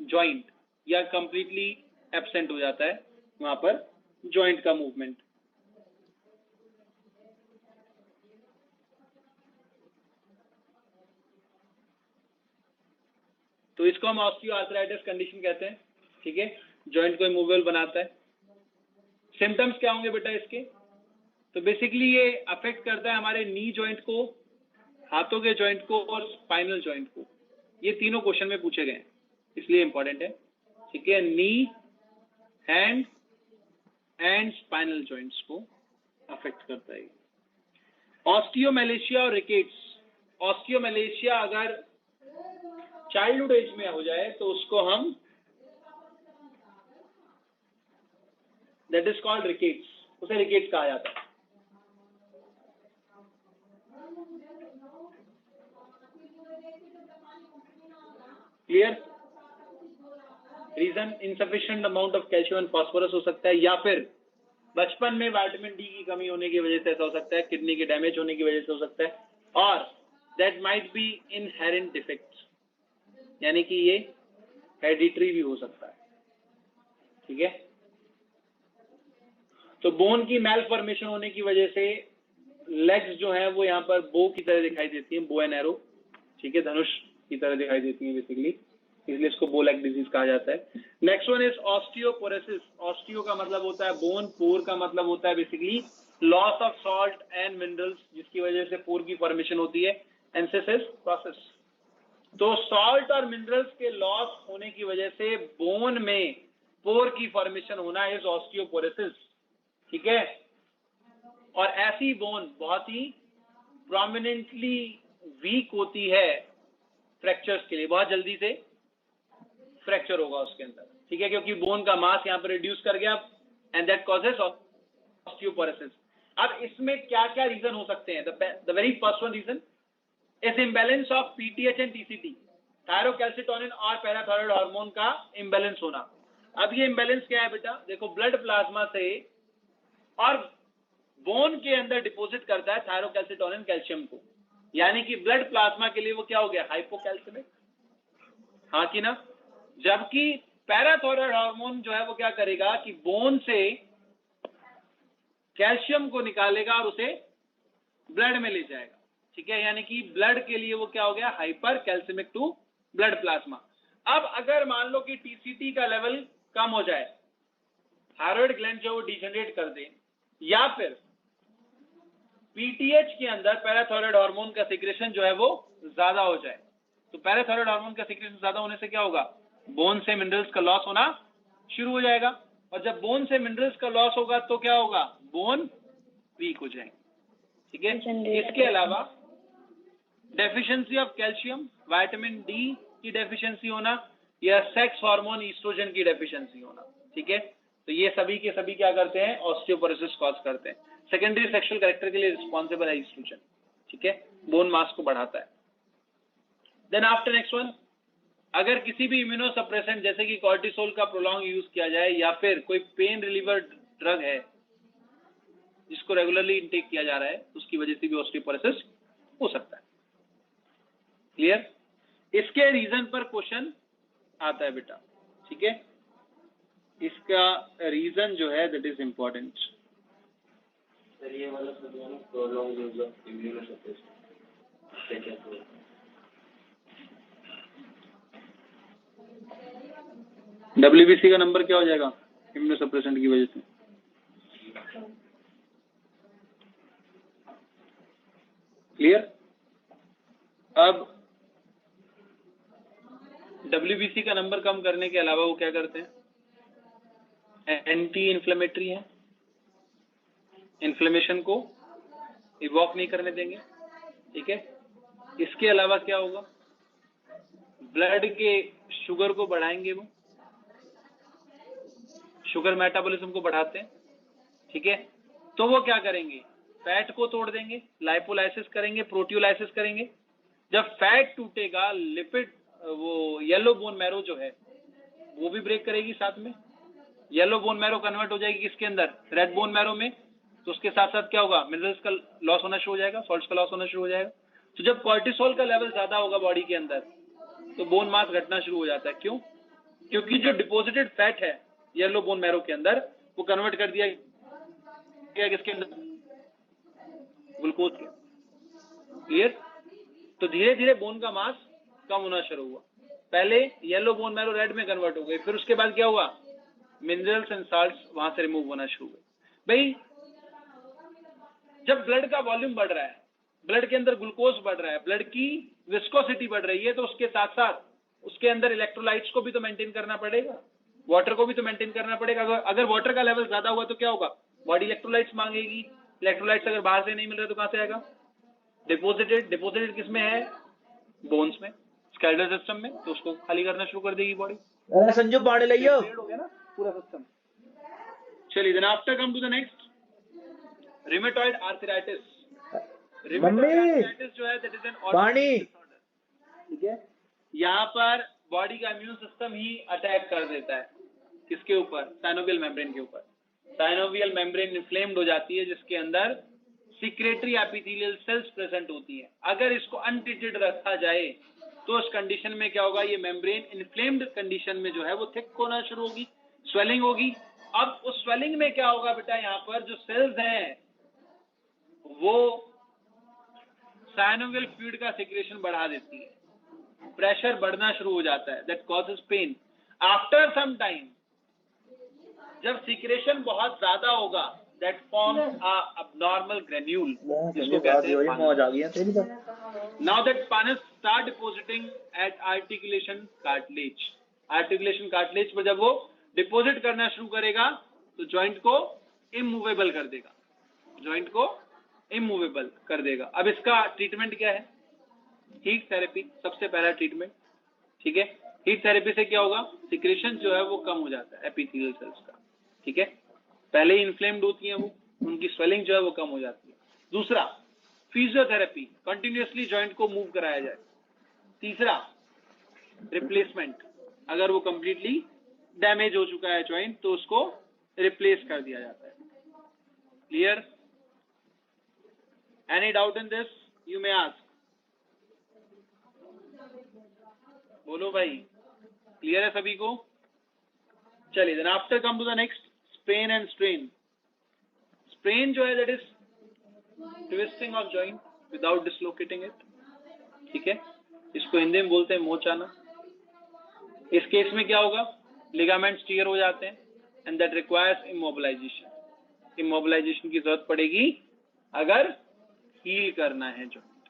joint, या कंप्लीटली एब्सेंट हो जाता है वहां पर जॉइंट का मूवमेंट। तो इसको हम ऑस्टियोआर्थराइटिस कंडीशन कहते हैं, ठीक है, जॉइंट को इमूवेबल बनाता है। सिम्टम्स क्या होंगे बेटा इसके? तो बेसिकली ये अफेक्ट करता है हमारे नी जॉइंट को, हाथों के जॉइंट को और स्पाइनल जॉइंट को। ये तीनों क्वेश्चन में पूछे गए हैं, इसलिए इंपॉर्टेंट है, ठीक है। नी, हैंड एंड स्पाइनल जॉइंट्स को अफेक्ट करता है। ऑस्टियोमैलेशिया और रिकेट्स। ऑस्टियोमैलेशिया अगर चाइल्डहुड एज में हो जाए तो उसको हम दैट इज कॉल्ड रिकेट्स, उसे रिकेट्स कहा जाता है। Clear? Reason insufficient amount of calcium and phosphorus हो सकता है, या फिर बचपन में विटामिन डी की कमी होने की वजह से ऐसा हो सकता है, किडनी के डैमेज होने की वजह से हो सकता है, और that might B inherent defects, यानी कि ये हेरिडिटरी भी हो सकता है, ठीक है। तो बोन की मेल फॉर्मेशन होने की वजह से लेग्स जो है वो यहाँ पर बो की तरह दिखाई देती हैं, बो एंड एरो, ठीक है, धनुष की तरह दिखाई देती हैं बेसिकली, इसलिए इसको बो लेग डिजीज कहा जाता है। Next one is osteoporosis. Osteo का मतलब होता है बोन, पोर का मतलब होता है basically loss of salt and minerals, जिसकी वजह से पोर की फॉर्मेशन होती है, एंसेसिस प्रोसेस। तो सॉल्ट और मिनरल्स के लॉस होने की वजह से बोन में पोर की फॉर्मेशन होना इज ऑस्टियोपोरोसिस, ठीक है। और ऐसी बोन बहुत ही प्रोमिनेंटली वीक होती है फ्रैक्चर्स के लिए, बहुत जल्दी से फ्रैक्चर होगा उसके अंदर, ठीक है, क्योंकि बोन का मास यहाँ पर रिड्यूस कर गया एंड दैट कॉजेस ऑस्टियोपोरोसिस। अब इसमें क्या क्या रीजन हो सकते हैं? The very first one reason is imbalance of PTH and TCT, thyrocalcitonin और पैराथायरॉइड हार्मोन का इम्बैलेंस होना। अब ये इम्बैलेंस क्या है बेटा? देखो, ब्लड प्लाज्मा से और बोन के अंदर डिपॉजिट करता है थायरोकैल्सिटोनिन कैल्शियम को, यानी कि ब्लड प्लाज्मा के लिए वो क्या हो गया? हाइपोकैल्सिमिक, हाँ कि ना। जबकि पैराथायरॉइड हार्मोन जो है वो क्या करेगा कि बोन से कैल्शियम को निकालेगा और उसे ब्लड में ले जाएगा, ठीक है, यानी कि ब्लड के लिए वो क्या हो गया? Hyper calcemic to blood plasma. अब अगर मान लो कि टीसीटी का लेवल कम हो जाए, थायराइड ग्लैंड जो वो डिजनरेट कर दे, या फिर पीटीएच के अंदर पैराथायरॉइड हार्मोन का सिक्रेशन जो है वो ज्यादा हो जाए, तो पैराथायरॉइड हार्मोन का सिक्रेशन ज्यादा होने से क्या होगा? बोन से मिनरल्स का लॉस होना शुरू हो जाएगा, और जब बोन से मिनरल्स का लॉस होगा तो क्या होगा? बोन वीक हो जाएंगे, ठीक है। इसके अलावा deficiency of calcium, vitamin D की डेफिशिएंसी होना, या सेक्स हार्मोन ईस्ट्रोजन की डेफिशिएंसी होना, ठीक है। तो ये सभी के सभी क्या करते हैं? ऑस्टियोपोरोसिस कॉज करते हैं। सेकेंडरी सेक्सुअल कैरेक्टर के लिए रिस्पॉन्सिबल है ईस्ट्रोजन, ठीक है, बोन मास को बढ़ाता है। देन आफ्टर नेक्स्ट वन, अगर किसी भी इम्यूनोसप्रेसेंट जैसे कि कॉर्टिसोल का प्रोलॉन्ग यूज किया जाए, या फिर कोई पेन रिलीवर ड्रग है जिसको रेगुलरली इनटेक किया जा रहा है, उसकी वजह से भी ऑस्टियोपोरोसिस हो सकता है। क्लियर? इसके रीजन पर क्वेश्चन आता है बेटा, ठीक है, इसका रीजन जो है दैट इज इंपॉर्टेंट। सर ये वाला prolong use of immunosuppressant WBC का नंबर क्या हो जाएगा इम्यूनोसप्रेसेंट की वजह से? क्लियर? अब डब्ल्यूबीसी का नंबर कम करने के अलावा वो क्या करते हैं? एंटी इन्फ्लेमेटरी है, इन्फ्लेमेशन को इवॉक नहीं करने देंगे, ठीक है। इसके अलावा क्या होगा? ब्लड के शुगर को बढ़ाएंगे, वो शुगर मेटाबॉलिज्म को बढ़ाते हैं, ठीक है। तो वो क्या करेंगे? फैट को तोड़ देंगे, लाइपोलाइसिस करेंगे, प्रोटियोलाइसिस करेंगे। जब फैट टूटेगा, लिपिड, वो येलो बोन मैरो जो है, वो भी ब्रेक करेगी साथ में। येलो बोन मैरो कन्वर्ट हो जाएगी किसके अंदर, रेड बोन मैरो में, तो उसके साथ साथ क्या होगा, मिनरल्स का लॉस होना शुरू हो जाएगा, सॉल्ट्स का लॉस होना शुरू हो जाएगा। तो जब कॉर्टिसोल का लेवल ज्यादा होगा बॉडी के अंदर तो बोन मास घटना शुरू हो जाता है। क्यों? क्योंकि जो डिपॉजिटेड फैट है येलो बोन मैरो के अंदर वो कन्वर्ट कर दिया गया किसके अंदर, ग्लूकोज के। क्लियर? तो धीरे धीरे बोन का मास कम होना शुरू हुआ। पहले येलो बोन मैरो रेड में कन्वर्ट हो गई, फिर उसके बाद क्या हुआ, मिनरल्स एंड साल्ट्स वहां से रिमूव होना शुरू हुए। भाई जब ब्लड का वॉल्यूम बढ़ रहा है, ब्लड के अंदर ग्लूकोज बढ़ रहा है, ब्लड की विस्कोसिटी बढ़ रही है, तो उसके साथ साथ उसके अंदर इलेक्ट्रोलाइट्स को भी तो मेंटेन करना पड़ेगा, वाटर को भी तो मेंटेन करना पड़ेगा। अगर वाटर का लेवल ज्यादा हुआ तो क्या होगा, बॉडी इलेक्ट्रोलाइट्स मांगेगी। इलेक्ट्रोलाइट्स अगर बाहर से नहीं मिल रहे तो कहां से आएगा, डिपोजिटेड किसमें है, बोन्स में, स्केलेटल सिस्टम में, तो उसको खाली करना शुरू कर देगी बॉडी। संजू पानी लियो हो गया ना पूरा सिस्टम। चलिए then after come to the next, rheumatoid arthritis. Rheumatoid arthritis जो है दैट इज एन पानी, ठीक है, यहाँ पर बॉडी का इम्यून सिस्टम ही अटैक कर देता है किसके ऊपर, साइनोवियल मेम्ब्रेन के ऊपर। साइनोवियल मेम्ब्रेन इन्फ्लेम्ड हो जाती है जिसके अंदर सिक्रेटरी एपिथेलियल सेल्स प्रेजेंट होती हैं। अगर इसको अनट्रीटेड रखा जाए तो उस कंडीशन में क्या होगा, ये मेम्ब्रेन इन्फ्लेम्ड कंडीशन में जो है वो थिक होना शुरू होगी, स्वेलिंग होगी। अब उस स्वेलिंग में क्या होगा बेटा, यहाँ पर जो सेल्स हैं वो साइनोवियल फ्लूइड का सिक्रेशन बढ़ा देती है, प्रेशर बढ़ना शुरू हो जाता है, that causes pain. After some time जब सिक्रेशन बहुत ज्यादा होगा that forms a abnormal granule, जिसको कहते हैं मौज आ गई तेरी तो। Now that pannus start depositing at articulation cartilage. Articulation cartilage पर जब वो डिपॉजिट करना शुरू करेगा तो जॉइंट को इमूवेबल कर देगा, जॉइंट को इमूवेबल कर देगा। अब इसका ट्रीटमेंट क्या है, हीट थेरेपी सबसे पहला ट्रीटमेंट, ठीक है। हीट थेरेपी से क्या होगा, सिक्रेशन जो है वो कम हो जाता है एपिथेलियल सेल्स का, ठीक है। पहले ही इन्फ्लेम्ड होती हैं वो, उनकी स्वेलिंग जो है वो कम हो जाती है। दूसरा फिजियोथेरेपी, कंटिन्यूअसली जॉइंट को मूव कराया जाए। तीसरा रिप्लेसमेंट, अगर वो कंप्लीटली डैमेज हो चुका है जॉइंट तो उसको रिप्लेस कर दिया जाता है। Clear? Any doubt in this you may ask, बोलो भाई, क्लियर है सभी को? चलिए then after come to the next, sprain and strain. Sprain जो है that is twisting of joint without dislocating it, ठीक है। इसको हिंदी में बोलते हैं मोचाना। इस केस में क्या होगा, लिगामेंट्स टियर हो जाते हैं and that requires immobilization. Immobilization की जरूरत पड़ेगी अगर हील करना है जॉइंट,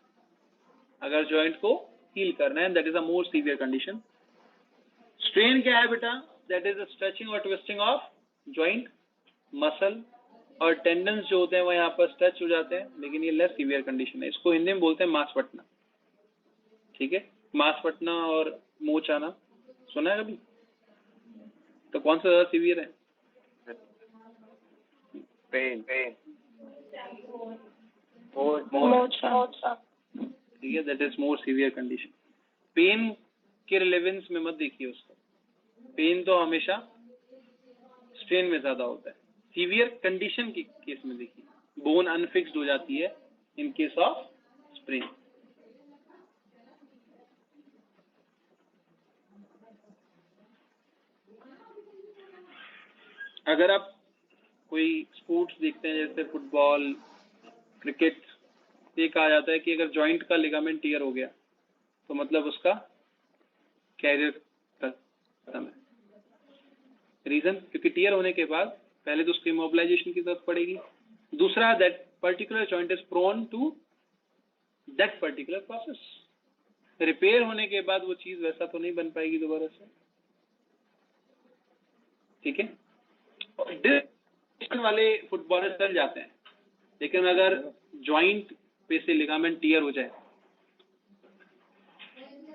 अगर जॉइंट को हील करना है, that is a more severe condition. Strain क्या है बेटा, दैट इज स्ट्रेचिंग और ट्विस्टिंग ऑफ जॉइंट, मसल और टेंडन्स जो होते हैं वो यहाँ पर स्ट्रेच हो जाते हैं, लेकिन ये लेस सीवियर कंडीशन है। इसको हिंदी में बोलते हैं मांस फटना, ठीक है। मांस फटना और मोच आना सुना है कभी? तो कौन सा ज्यादा सीवियर है? पेन ठीक है, that is more severe condition. Pain के रिलेवेंस में मत देखिए उसको, पेन तो हमेशा स्ट्रेन में ज्यादा होता है। सीवियर कंडीशन के केस में देखिए, बोन अनफिक्स्ड हो जाती है इन केस ऑफ स्प्रेन। अगर आप कोई स्पोर्ट्स देखते हैं जैसे फुटबॉल, क्रिकेट, ये कहा जाता है कि अगर जॉइंट का लिगामेंट टियर हो गया तो मतलब उसका कैरियर खत्म है। रीजन, क्योंकि टियर होने के बाद पहले तो उसको इमोबिलाइजेशन की जरूरत पड़ेगी, दूसरा that particular joint is prone to that particular process. Repair होने के बाद वो चीज वैसा तो नहीं बन पाएगी दोबारा से, ठीक है। वाले फुटबॉलर चल जाते हैं, लेकिन अगर जॉइंट पे से लिगामेंट टियर हो जाए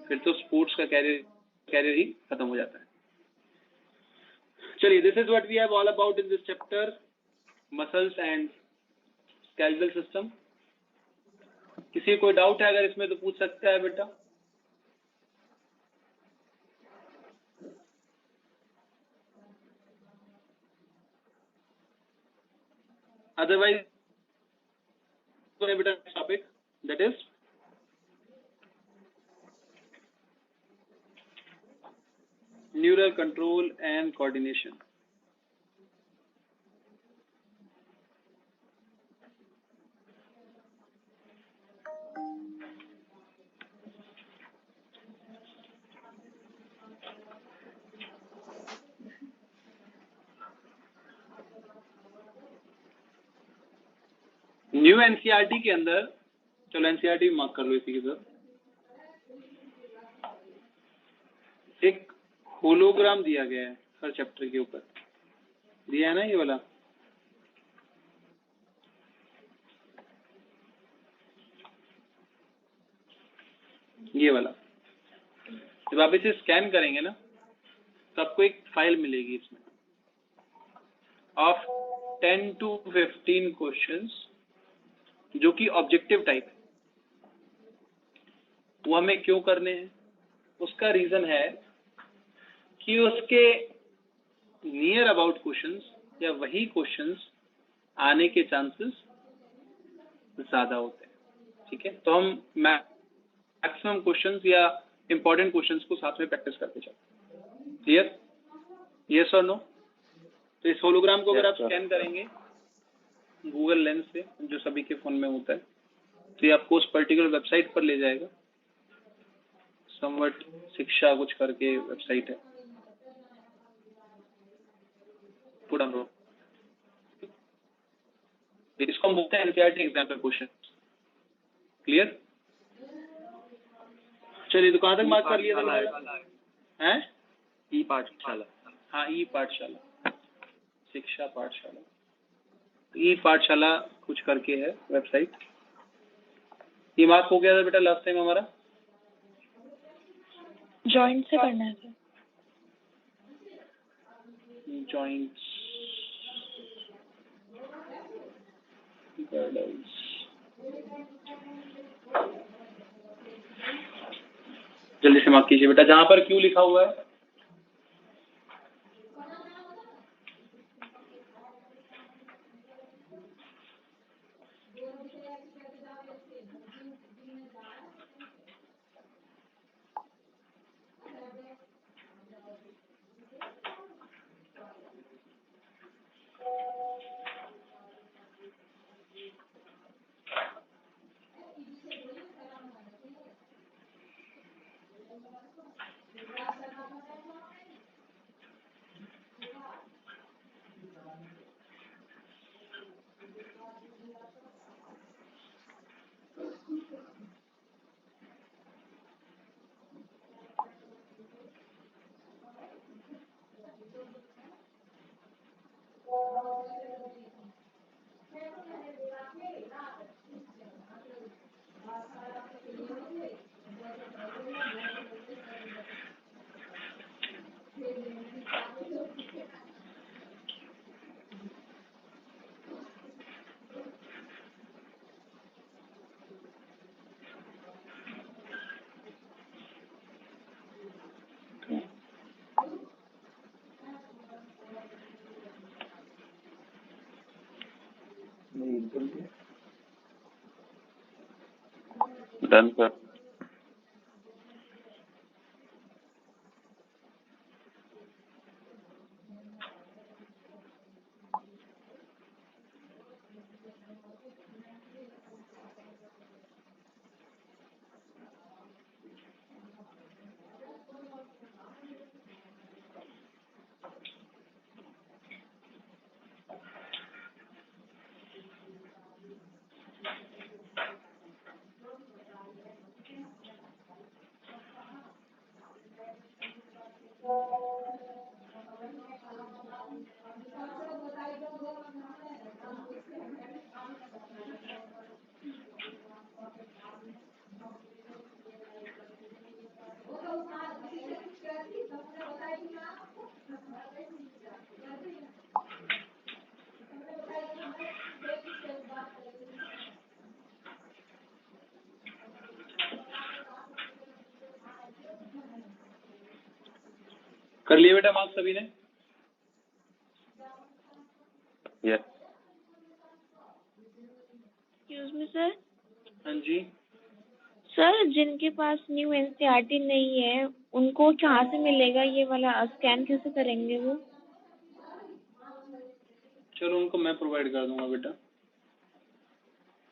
फिर तो स्पोर्ट्स का कैरियर ही खत्म हो जाता है। चलिए, this is what we have all about in this chapter, muscles and skeletal system. किसी को कोई डाउट है अगर इसमें तो पूछ सकता है बेटा। Otherwise, better topic, that is neural control and coordination. New NCERT के अंदर, चलो एनसीईआरटी मार्क कर लो इसी के साथ, एक होलोग्राम दिया गया है हर चैप्टर के ऊपर, दिया है ना ये वाला। ये वाला जब आप इसे स्कैन करेंगे ना तो आपको एक फाइल मिलेगी इसमें ऑफ 10 to 15 क्वेश्चंस जो कि ऑब्जेक्टिव टाइप है। वो हमें क्यों करने हैं? उसका रीजन है कि उसके नियर अबाउट क्वेश्चंस या वही क्वेश्चंस आने के चांसेस ज्यादा होते हैं। ठीक है, तो हम मैक्सिमम क्वेश्चंस या इंपॉर्टेंट क्वेश्चंस को साथ में प्रैक्टिस करते चलते। क्लियर? यस और नो? तो इस होलोग्राम को अगर आप स्कैन करेंगे गूगल लेंस से, जो सभी के फोन में होता है, तो ये आपको उस पर्टिकुलर वेबसाइट पर ले जाएगा। समवट शिक्षा कुछ करके वेबसाइट है, पूरा इसको हम बोलते हैं एनसीईआरटी एग्जाम्पल क्वेश्चन। क्लियर? चलिए, तो कहाँ तक मार्क कर लिया था? हैं? ई पाठशाला। हाँ, ई पाठशाला, शिक्षा पाठशाला, ई पाठशाला कुछ करके है वेबसाइट। ये मार्क हो गया था बेटा लास्ट टाइम हमारा। जॉइंट से करना है सर। जॉइंट्स, जल्दी से मार्क कीजिए बेटा, जहां पर क्यों लिखा हुआ है। Done sir. कर लिए बेटा मार्क्स सभी ने? यस। जी। सर जिनके पास न्यू एनसीईआरटी नहीं है उनको कहाँ से मिलेगा ये वाला? स्कैन कैसे करेंगे वो? चलो उनको मैं प्रोवाइड कर दूंगा बेटा,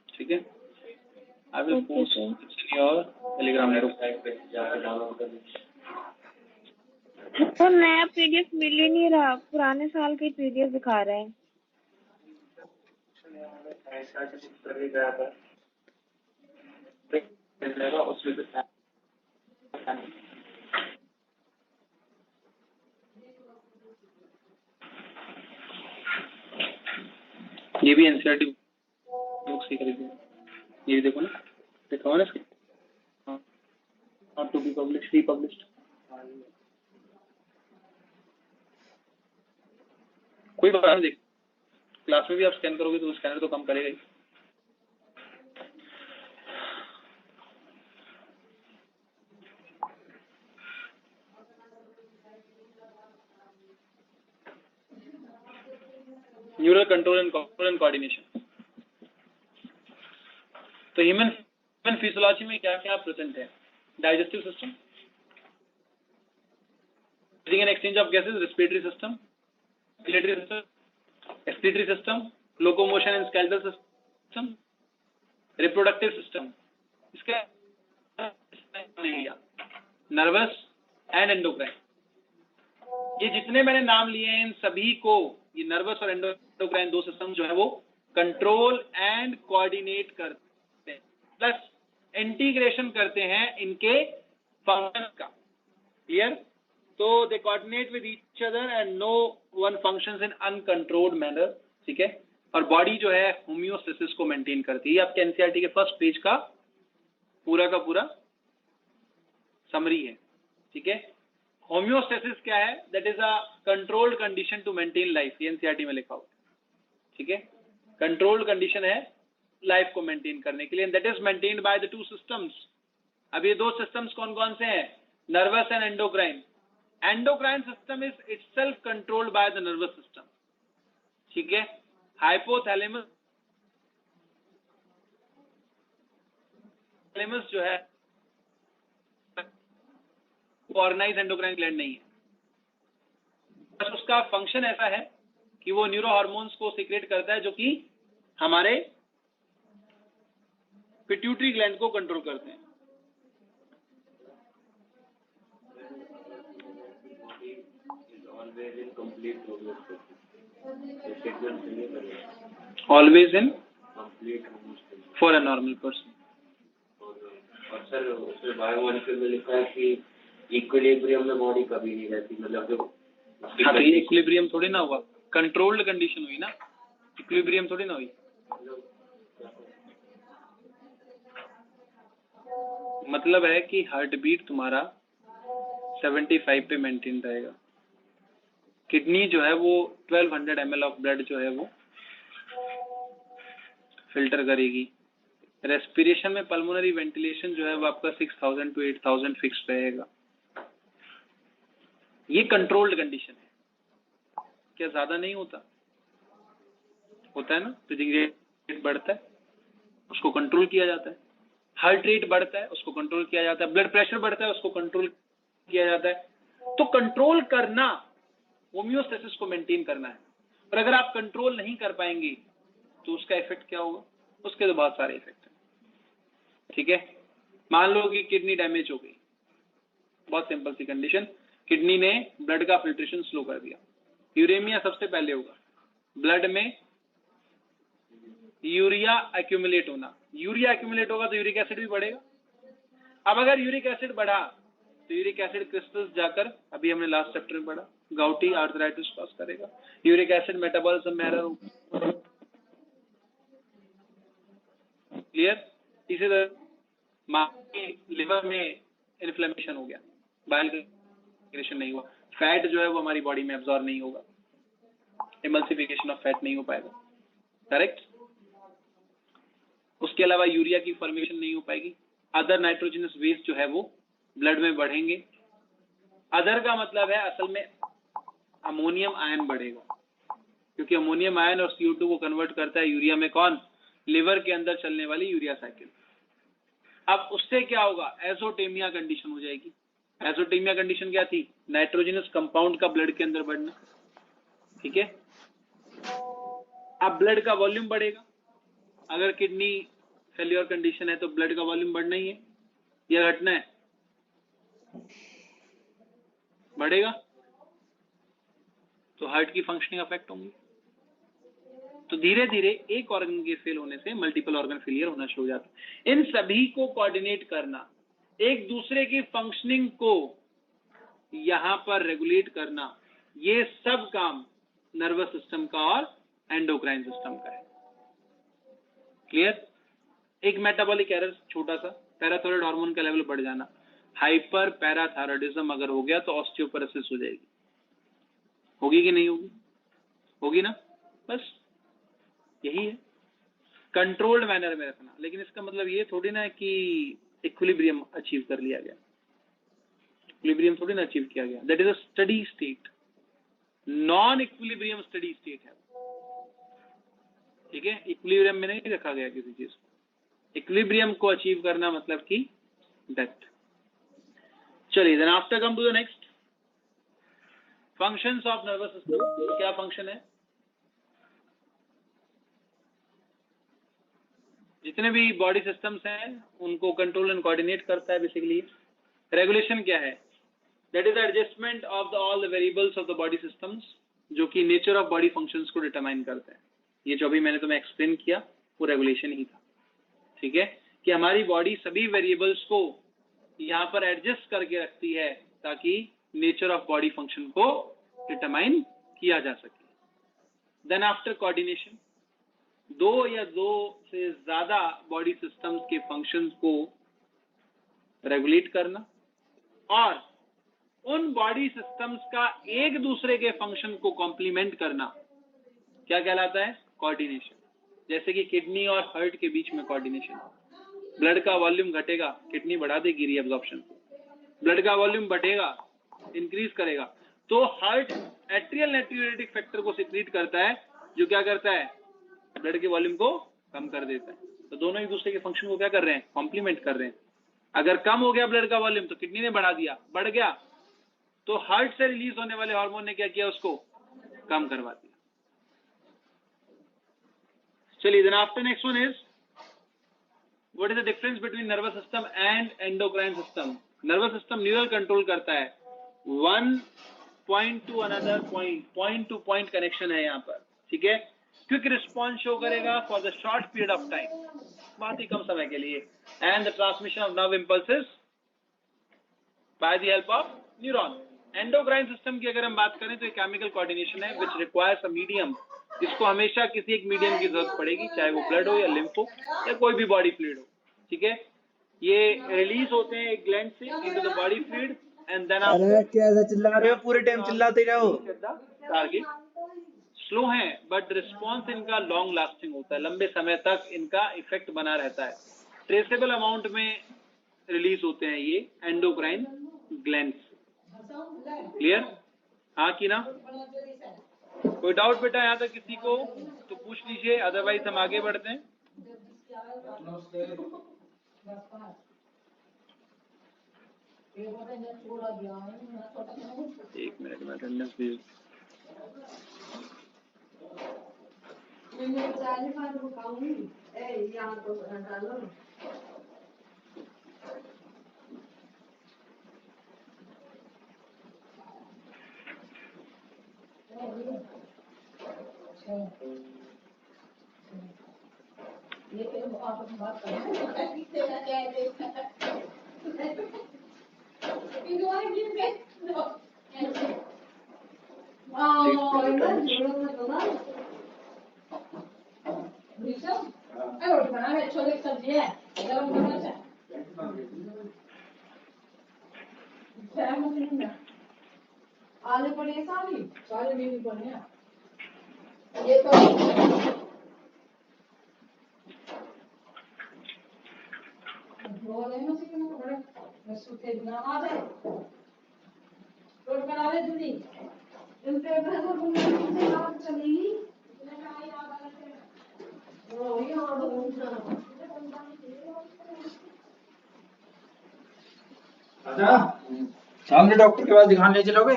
ठीक है। I will okay post sir. In your Telegram group. जाकर डाउनलोड कर लीजिए। तो नया पीडीएफ मिल ही नहीं रहा, पुराने साल की पीडीएफ दिखा रहा है। कर ही गया था उसमें तो ये भी एनसीईआरटी बुक्स ही खरीदे, ये भी देखो ना, देखा हुआ ना इसके, नॉट टू बी पब्लिश, री पब्लिश्ड। कोई बात नहीं, देख क्लास में भी आप स्कैन करोगे तो स्कैनर तो कम करेगा ही। Neural control and coordination. तो ह्यूमन फिजियोलॉजी में क्या क्या प्रेजेंट है? Digestive system, breathing and exchange of gases, respiratory system, circulatory system, excretory system, locomotion and skeletal system, reproductive system, इसका नहीं लिया, नर्वस एंड एंडोक्राइन। ये जितने मैंने नाम लिए हैं इन सभी को, ये नर्वस और एंडोक्राइन दो सिस्टम जो है वो कंट्रोल एंड कोऑर्डिनेट करते हैं, प्लस इंटीग्रेशन करते हैं इनके फंक्शन का। क्लियर? तो they coordinate with each other and no one functions in uncontrolled manner, ठीक है। और बॉडी जो है होम्योस्टेसिस को मेंटेन करती है। आपके एनसीईआरटी के फर्स्ट पेज का पूरा समरी है, ठीक है। होम्योस्टेसिस क्या है? That is a controlled condition to maintain life, ये एनसीईआरटी में लिखा हुआ है, ठीक है। कंट्रोल्ड कंडीशन है लाइफ को मेंटेन करने के लिए, that is maintained by the two systems. अब ये दो सिस्टम्स कौन कौन से हैं? Nervous and endocrine. Endocrine system is itself controlled by the nervous system, ठीक है। हाइपोथैलेमस जो है वो ऑर्गेनाइज एंडोक्राइन ग्लैंड नहीं है, बस उसका फंक्शन ऐसा है कि वो न्यूरो हार्मोन्स को सीक्रेट करता है जो कि हमारे पिट्यूटरी ग्लैंड को कंट्रोल करते हैं। Always in complete homeostasis, always in complete homeostasis for a normal person. और सर उसमें बायोमॉलिक्यूल में लिखा है कि इक्विलिब्रियम में बॉडी कभी नहीं रहती, मतलब जो हाँ तो ये इक्विलिब्रियम थोड़ी ना हुआ, कंट्रोल्ड कंडीशन हुई ना, इक्विलिब्रियम थोड़ी ना हुई। मतलब है कि हार्ट बीट तुम्हारा 75 पे मेंटेन रहेगा, किडनी जो है वो 1200 ml ऑफ ब्लड जो है वो फिल्टर करेगी, रेस्पिरेशन में पल्मोनरी वेंटिलेशन जो है वो आपका 6000 to 8000 फिक्स रहेगा। ये कंट्रोल्ड कंडीशन है, क्या ज्यादा नहीं होता? होता है ना, ब्रीदिंग रेट बढ़ता है उसको कंट्रोल किया जाता है, हार्ट रेट बढ़ता है उसको कंट्रोल किया जाता है, ब्लड प्रेशर बढ़ता है उसको कंट्रोल किया जाता है। तो कंट्रोल करना होम्योस्टेसिस को मेंटेन करना है, और अगर आप कंट्रोल नहीं कर पाएंगे तो उसका इफेक्ट क्या होगा? उसके तो बहुत सारे इफेक्ट हैं, ठीक है। मान लो कि किडनी डैमेज हो गई, बहुत सिंपल सी कंडीशन, किडनी ने ब्लड का फिल्ट्रेशन स्लो कर दिया, यूरेमिया सबसे पहले होगा, ब्लड में यूरिया एक्यूमुलेट होना, यूरिया एक्यूमुलेट होगा तो यूरिक एसिड भी बढ़ेगा। अब अगर यूरिक एसिड बढ़ा तो यूरिक एसिड क्रिस्टल्स जाकर, अभी हमने लास्ट चैप्टर में पढ़ा, गाउटी आर्थराइटिस कॉज करेगा, यूरिक एसिड मेटाबॉलिज्म में एरर होगा। क्लियर? इसी तरह लिवर में इन्फ्लेमेशन हो गया, बाइल क्रिएशन नहीं हुआ, फैट जो है वो हमारी बॉडी में एब्जॉर्ब नहीं होगा, इमल्सिफिकेशन ऑफ फैट नहीं हो पाएगा, करेक्ट। उसके अलावा यूरिया की फॉर्मेशन नहीं हो पाएगी, अदर नाइट्रोजनस वेस्ट जो है वो ब्लड में बढ़ेंगे। अदर का मतलब है असल में अमोनियम आयन बढ़ेगा, क्योंकि अमोनियम आयन और CO2 को कन्वर्ट करता है यूरिया में कौन? लिवर के अंदर चलने वाली यूरिया साइकिल, अब उससे क्या होगा, एजोटेमिया कंडीशन हो जाएगी। एजोटेमिया कंडीशन क्या थी, नाइट्रोजनस कंपाउंड का ब्लड के अंदर बढ़ना, ठीक है। अब ब्लड का वॉल्यूम बढ़ेगा, अगर किडनी फेल्योर कंडीशन है तो ब्लड का वॉल्यूम बढ़ना ही है या घटना है, बढ़ेगा, तो हार्ट की फंक्शनिंग अफेक्ट होंगी। तो धीरे धीरे एक ऑर्गन के फेल होने से मल्टीपल ऑर्गन फेलियर होना शुरू हो जाता है। इन सभी को कोऑर्डिनेट करना, एक दूसरे की फंक्शनिंग को यहां पर रेगुलेट करना, ये सब काम नर्वस सिस्टम का और एंडोक्राइन सिस्टम का है। क्लियर? एक मेटाबॉलिक एरर छोटा सा, पैराथायरॉयड हार्मोन का लेवल बढ़ जाना, हाइपर पैराथायरॉयडिज्म अगर हो गया तो ऑस्टियोपोरोसिस हो जाएगी। होगी कि नहीं होगी? होगी ना। बस यही है, कंट्रोल्ड मैनर में रखना। लेकिन इसका मतलब ये थोड़ी ना कि इक्विलिब्रियम अचीव कर लिया गया, इक्विलिब्रियम थोड़ी ना अचीव किया गया। That is a steady state, non equilibrium steady state है, ठीक है। इक्विलिब्रियम में नहीं रखा गया किसी चीज को। इक्विलिब्रियम को अचीव करना मतलब कि डेथ। चलिए, then after come to the next functions of nervous system. क्या फंक्शन है? जितने भी बॉडी सिस्टम्स हैं उनको कंट्रोल एंड कोऑर्डिनेट करता है बेसिकली। रेगुलेशन क्या है? That is adjustment of the all the variables of the body systems, जो कि नेचर ऑफ बॉडी फंक्शंस को डिटरमाइन करते हैं। ये जो भी मैंने तुम्हें एक्सप्लेन किया वो रेगुलेशन ही था, ठीक है, कि हमारी बॉडी सभी वेरिएबल्स को यहाँ पर एडजस्ट करके रखती है ताकि नेचर ऑफ बॉडी फंक्शन को डिटरमाइन किया जा सके। देन आफ्टर कोऑर्डिनेशन, दो या दो से ज्यादा बॉडी सिस्टम्स के फंक्शंस को रेगुलेट करना और उन बॉडी सिस्टम्स का एक दूसरे के फंक्शन को कॉम्प्लीमेंट करना क्या कहलाता है? कोऑर्डिनेशन। जैसे कि किडनी और हार्ट के बीच में कोऑर्डिनेशन, ब्लड का वॉल्यूम घटेगा, किडनी बढ़ा देगी रीअब्जॉर्प्शन, ब्लड का वॉल्यूम बढ़ेगा, इंक्रीज करेगा, तो हार्ट एट्रियल नाइट्रोरेटिक फैक्टर को सिक्रीट करता है, जो क्या करता है? ब्लड के वॉल्यूम को कम कर देता है। तो दोनों एक दूसरे के फंक्शन को क्या कर रहे हैं? कॉम्प्लीमेंट कर रहे हैं। अगर कम हो गया ब्लड का वॉल्यूम तो किडनी ने बढ़ा दिया, बढ़ गया तो हार्ट से रिलीज होने वाले हार्मोन ने क्या किया? उसको कम करवा दिया। चलिए, then after next one is what is the difference between nervous system and endocrine system. Nervous system neural control करता है, one point to another point, point to point connection है यहाँ पर, ठीक है। क्विक रिस्पॉन्स शो करेगा for the short period of time, बहुत ही कम समय के लिए, and the transmission of nerve impulses by the help of neuron. Endocrine system की अगर हम बात करें तो केमिकल कोऑर्डिनेशन है विच रिक्वायर्स अ मीडियम। इसको हमेशा किसी एक मीडियम की जरूरत पड़ेगी, चाहे वो ब्लड हो या लिम्फ हो या कोई भी बॉडी फ्लूइड हो, ठीक है। ये रिलीज होते हैं एक ग्लैंड से into the body fluid and then अरे कैसे चिल्ला रहे हो, पूरे टाइम चिल्लाते रहो। टारगेट स्लो है बट रिस्पॉन्स इनका लॉन्ग लास्टिंग होता है, लंबे समय तक इनका इफेक्ट बना रहता है। ट्रेसेबल अमाउंट में रिलीज होते हैं ये एंडोक्राइन ग्लैंड। क्लियर? हाँ कि ना? कोई डाउट बेटा यहाँ तक किसी को तो पूछ लीजिए, अदरवाइज हम आगे बढ़ते हैं। एक मिनट में अटेंडेंस भी आलू पड़ी सारी भी पड़ी है ये तो रोड बना ले जल्दी इनके चलेगी वो ही अच्छा सामने डॉक्टर के पास दिखाने चलोगे?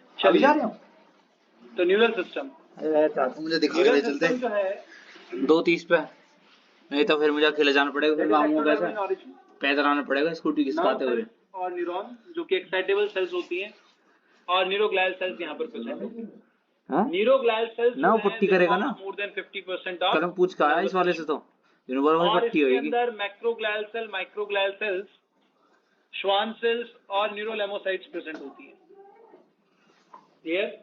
अच्छा अभी जा रहे हो? तो न्यूरल सिस्टम, अरे चाचा मुझे दिखा के न्यूरल ले चलते सिस्टम जो है 2:30 पे, नहीं तो फिर मुझे अकेले जाना पड़ेगा, फिर मामू कैसे पैदल आना पड़ेगा स्कूटी घिसकाते हुए। और न्यूरॉन जो कि एक्साइटेबल सेल्स होती हैं, और न्यूरोग्लायल सेल्स यहाँ पर प्रेजेंट होती हैं। हाँ न्यूरोग्लायल सेल्स ना वो पट्टी करेगा ना, मोर देन 50% ऑफ कलम पूछ का आया इस वाले से तो यूनिवर्सल और पट्टी इसके होगी। अंदर मैक्रोग्लायल सेल, माइक्रोग्लायल सेल्स, श्वान सेल्स और न्यूरोलेमोसाइट्स प्रेजेंट होती है। क्लियर?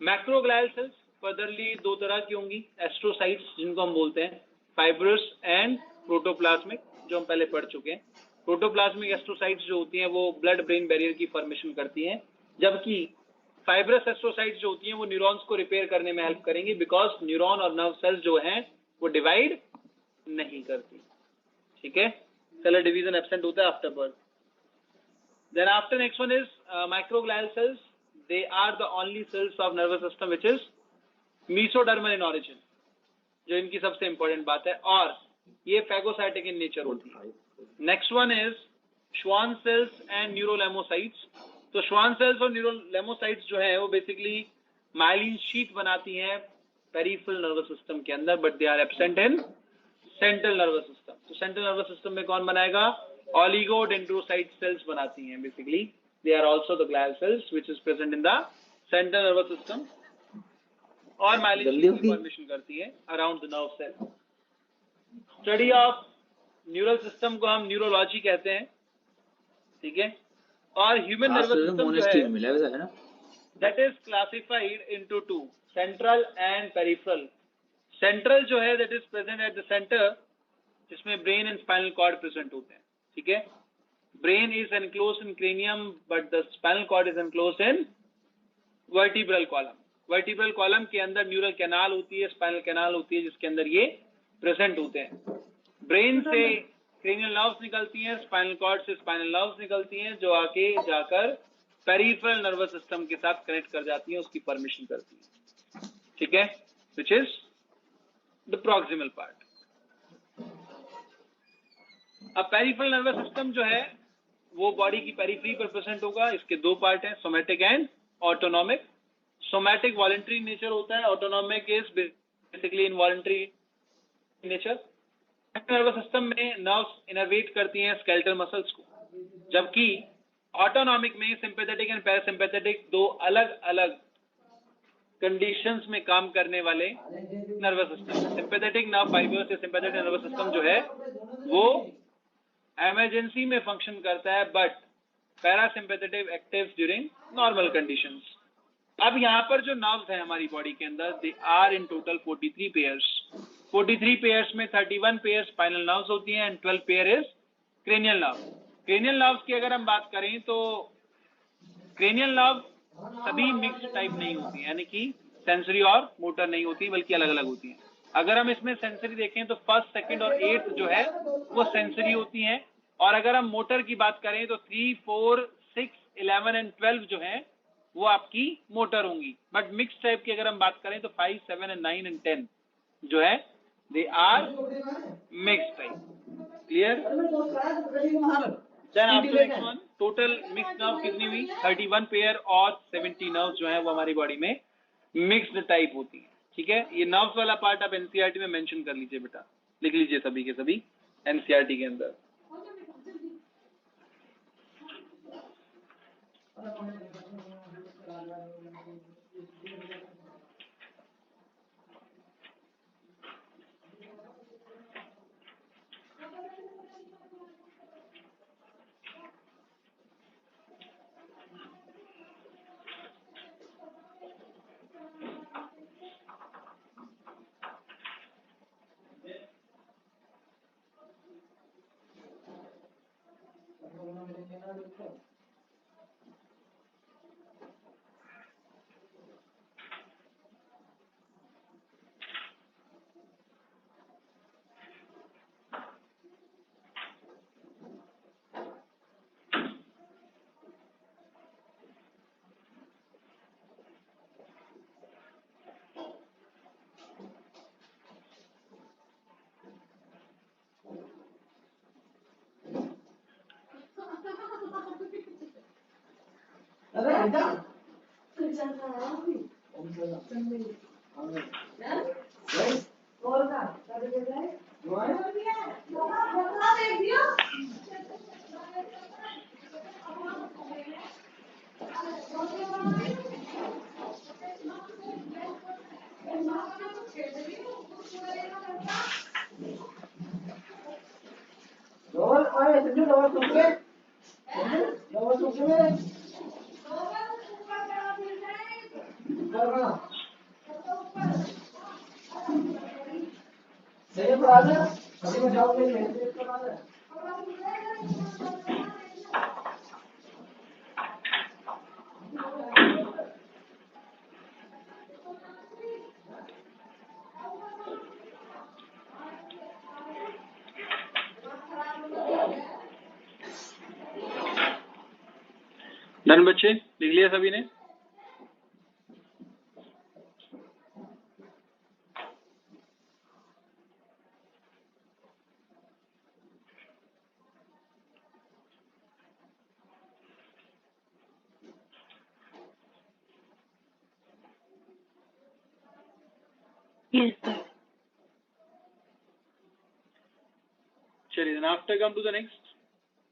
मैक्रोग्लायल सेल्स फर्दरली दो तरह की होंगी, एस्ट्रोसाइट्स जिनको हम बोलते हैं, फाइब्रस एंड प्रोटोप्लाज्मिक, जो हम पहले पढ़ चुके हैं। प्रोटोप्लाज्मिक एस्ट्रोसाइट्स जो होती हैं वो ब्लड ब्रेन बैरियर की फॉर्मेशन करती हैं, जबकि फाइब्रस एस्ट्रोसाइट्स जो होती हैं वो न्यूरॉन्स को रिपेयर करने में हेल्प करेंगी, बिकॉज न्यूरॉन और नर्व सेल्स जो हैं वो डिवाइड नहीं करती। ठीक है, सेलर डिवीजन एब्सेंट होता है after birth. Then after next one is microglial cells. They are the only cells of nervous system which is mesodermal in origin, जो इनकी सबसे इंपॉर्टेंट बात है, और ये फैगोसाइटिक इन नेचर होती है। Next one is Schwann cells and neurolemmocytes. तो श्वान सेल्स और न्यूरोलेमोसाइट्स जो है वो बेसिकली माइलिन शीट बनाती हैं पेरिफेरल नर्वस सिस्टम के अंदर, but they are absent in central nervous system. तो सेंट्रल नर्वस सिस्टम में कौन बनाएगा? ऑलिगोडेंड्रोसाइट सेल्स बनाती हैं basically. They are also the glial cells which is present in the central nervous system, और myelin sheet की फॉर्मेशन करती है around the nerve cell. Study of neural system को हम न्यूरोलॉजी कहते हैं। ठीक है, और ह्यूमन नर्वस सिस्टम जो है that is classified into two, central and peripheral. Central जो है that is present at the centre, जिसमें brain and spinal cord present होते हैं। ठीक है, brain is enclosed in cranium but the spinal cord is enclosed in vertebral column. Vertebral column के अंदर neural canal होती है, स्पाइनल कैनाल होती है, जिसके अंदर ये प्रेजेंट होते हैं। ब्रेन से क्रेनियल नर्व्स निकलती हैं, स्पाइनल कॉर्ड से स्पाइनल नर्व्स निकलती हैं, जो आके जाकर पेरिफेरल नर्वस सिस्टम के साथ कनेक्ट कर जाती हैं, उसकी परमिशन करती हैं। ठीक है, which is the proximal part. अब पेरिफेरल नर्वस सिस्टम जो है वो बॉडी की पेरिफेरी पर प्रेजेंट होगा। इसके दो पार्ट हैं, somatic and autonomic. Somatic voluntary nature होता है, autonomic is basically involuntary nature. Nervous system में नर्व्स इनर्वेट करती हैं स्केलेटल मसल्स को, जबकि ऑटोनॉमिक में सिंपैथेटिक एंड पैरासिम्पैथेटिक दो अलग अलग कंडीशंस में काम करने वाले nervous system. Sympathetic nerve fibres या सिंपैथेटिक नर्वस सिस्टम जो है वो इमरजेंसी में फंक्शन करता है, but parasympathetic active during normal conditions. अब यहाँ पर जो नर्व्स हैं हमारी बॉडी के अंदर, they are in total 43 pairs. 43 pairs में 31 पेयर स्पाइनल नर्व्स होती हैं and 12 pair is cranial nerve. Cranial nerves की अगर हम बात करें तो क्रेनियल नर्व सभी मिक्स टाइप नहीं होती, यानी कि सेंसरी और मोटर नहीं होती, बल्कि अलग अलग होती हैं। अगर हम इसमें सेंसरी देखें तो फर्स्ट, सेकंड और 8th जो है वो सेंसरी होती हैं, और अगर हम मोटर की बात करें तो 3, 4, 6, 11 एंड 12 जो है वो आपकी मोटर होंगी। बट मिक्स टाइप की अगर हम बात करें तो 5, 7 एंड 9 एंड 10 जो है they are mix type. Clear? Then after next one, total mix nerve कितनी हुई? 31 पेयर और 70 नर्व जो है वो हमारी बॉडी में मिक्स्ड टाइप होती है। ठीक है, ये नर्व्स वाला पार्ट आप एनसीईआरटी में मेंशन कर लीजिए बेटा, लिख लीजिए सभी के सभी एनसीईआरटी के अंदर। डन बच्चे, लिख लिया सभी ने? Yes, sir. चलिए, then after come to the next,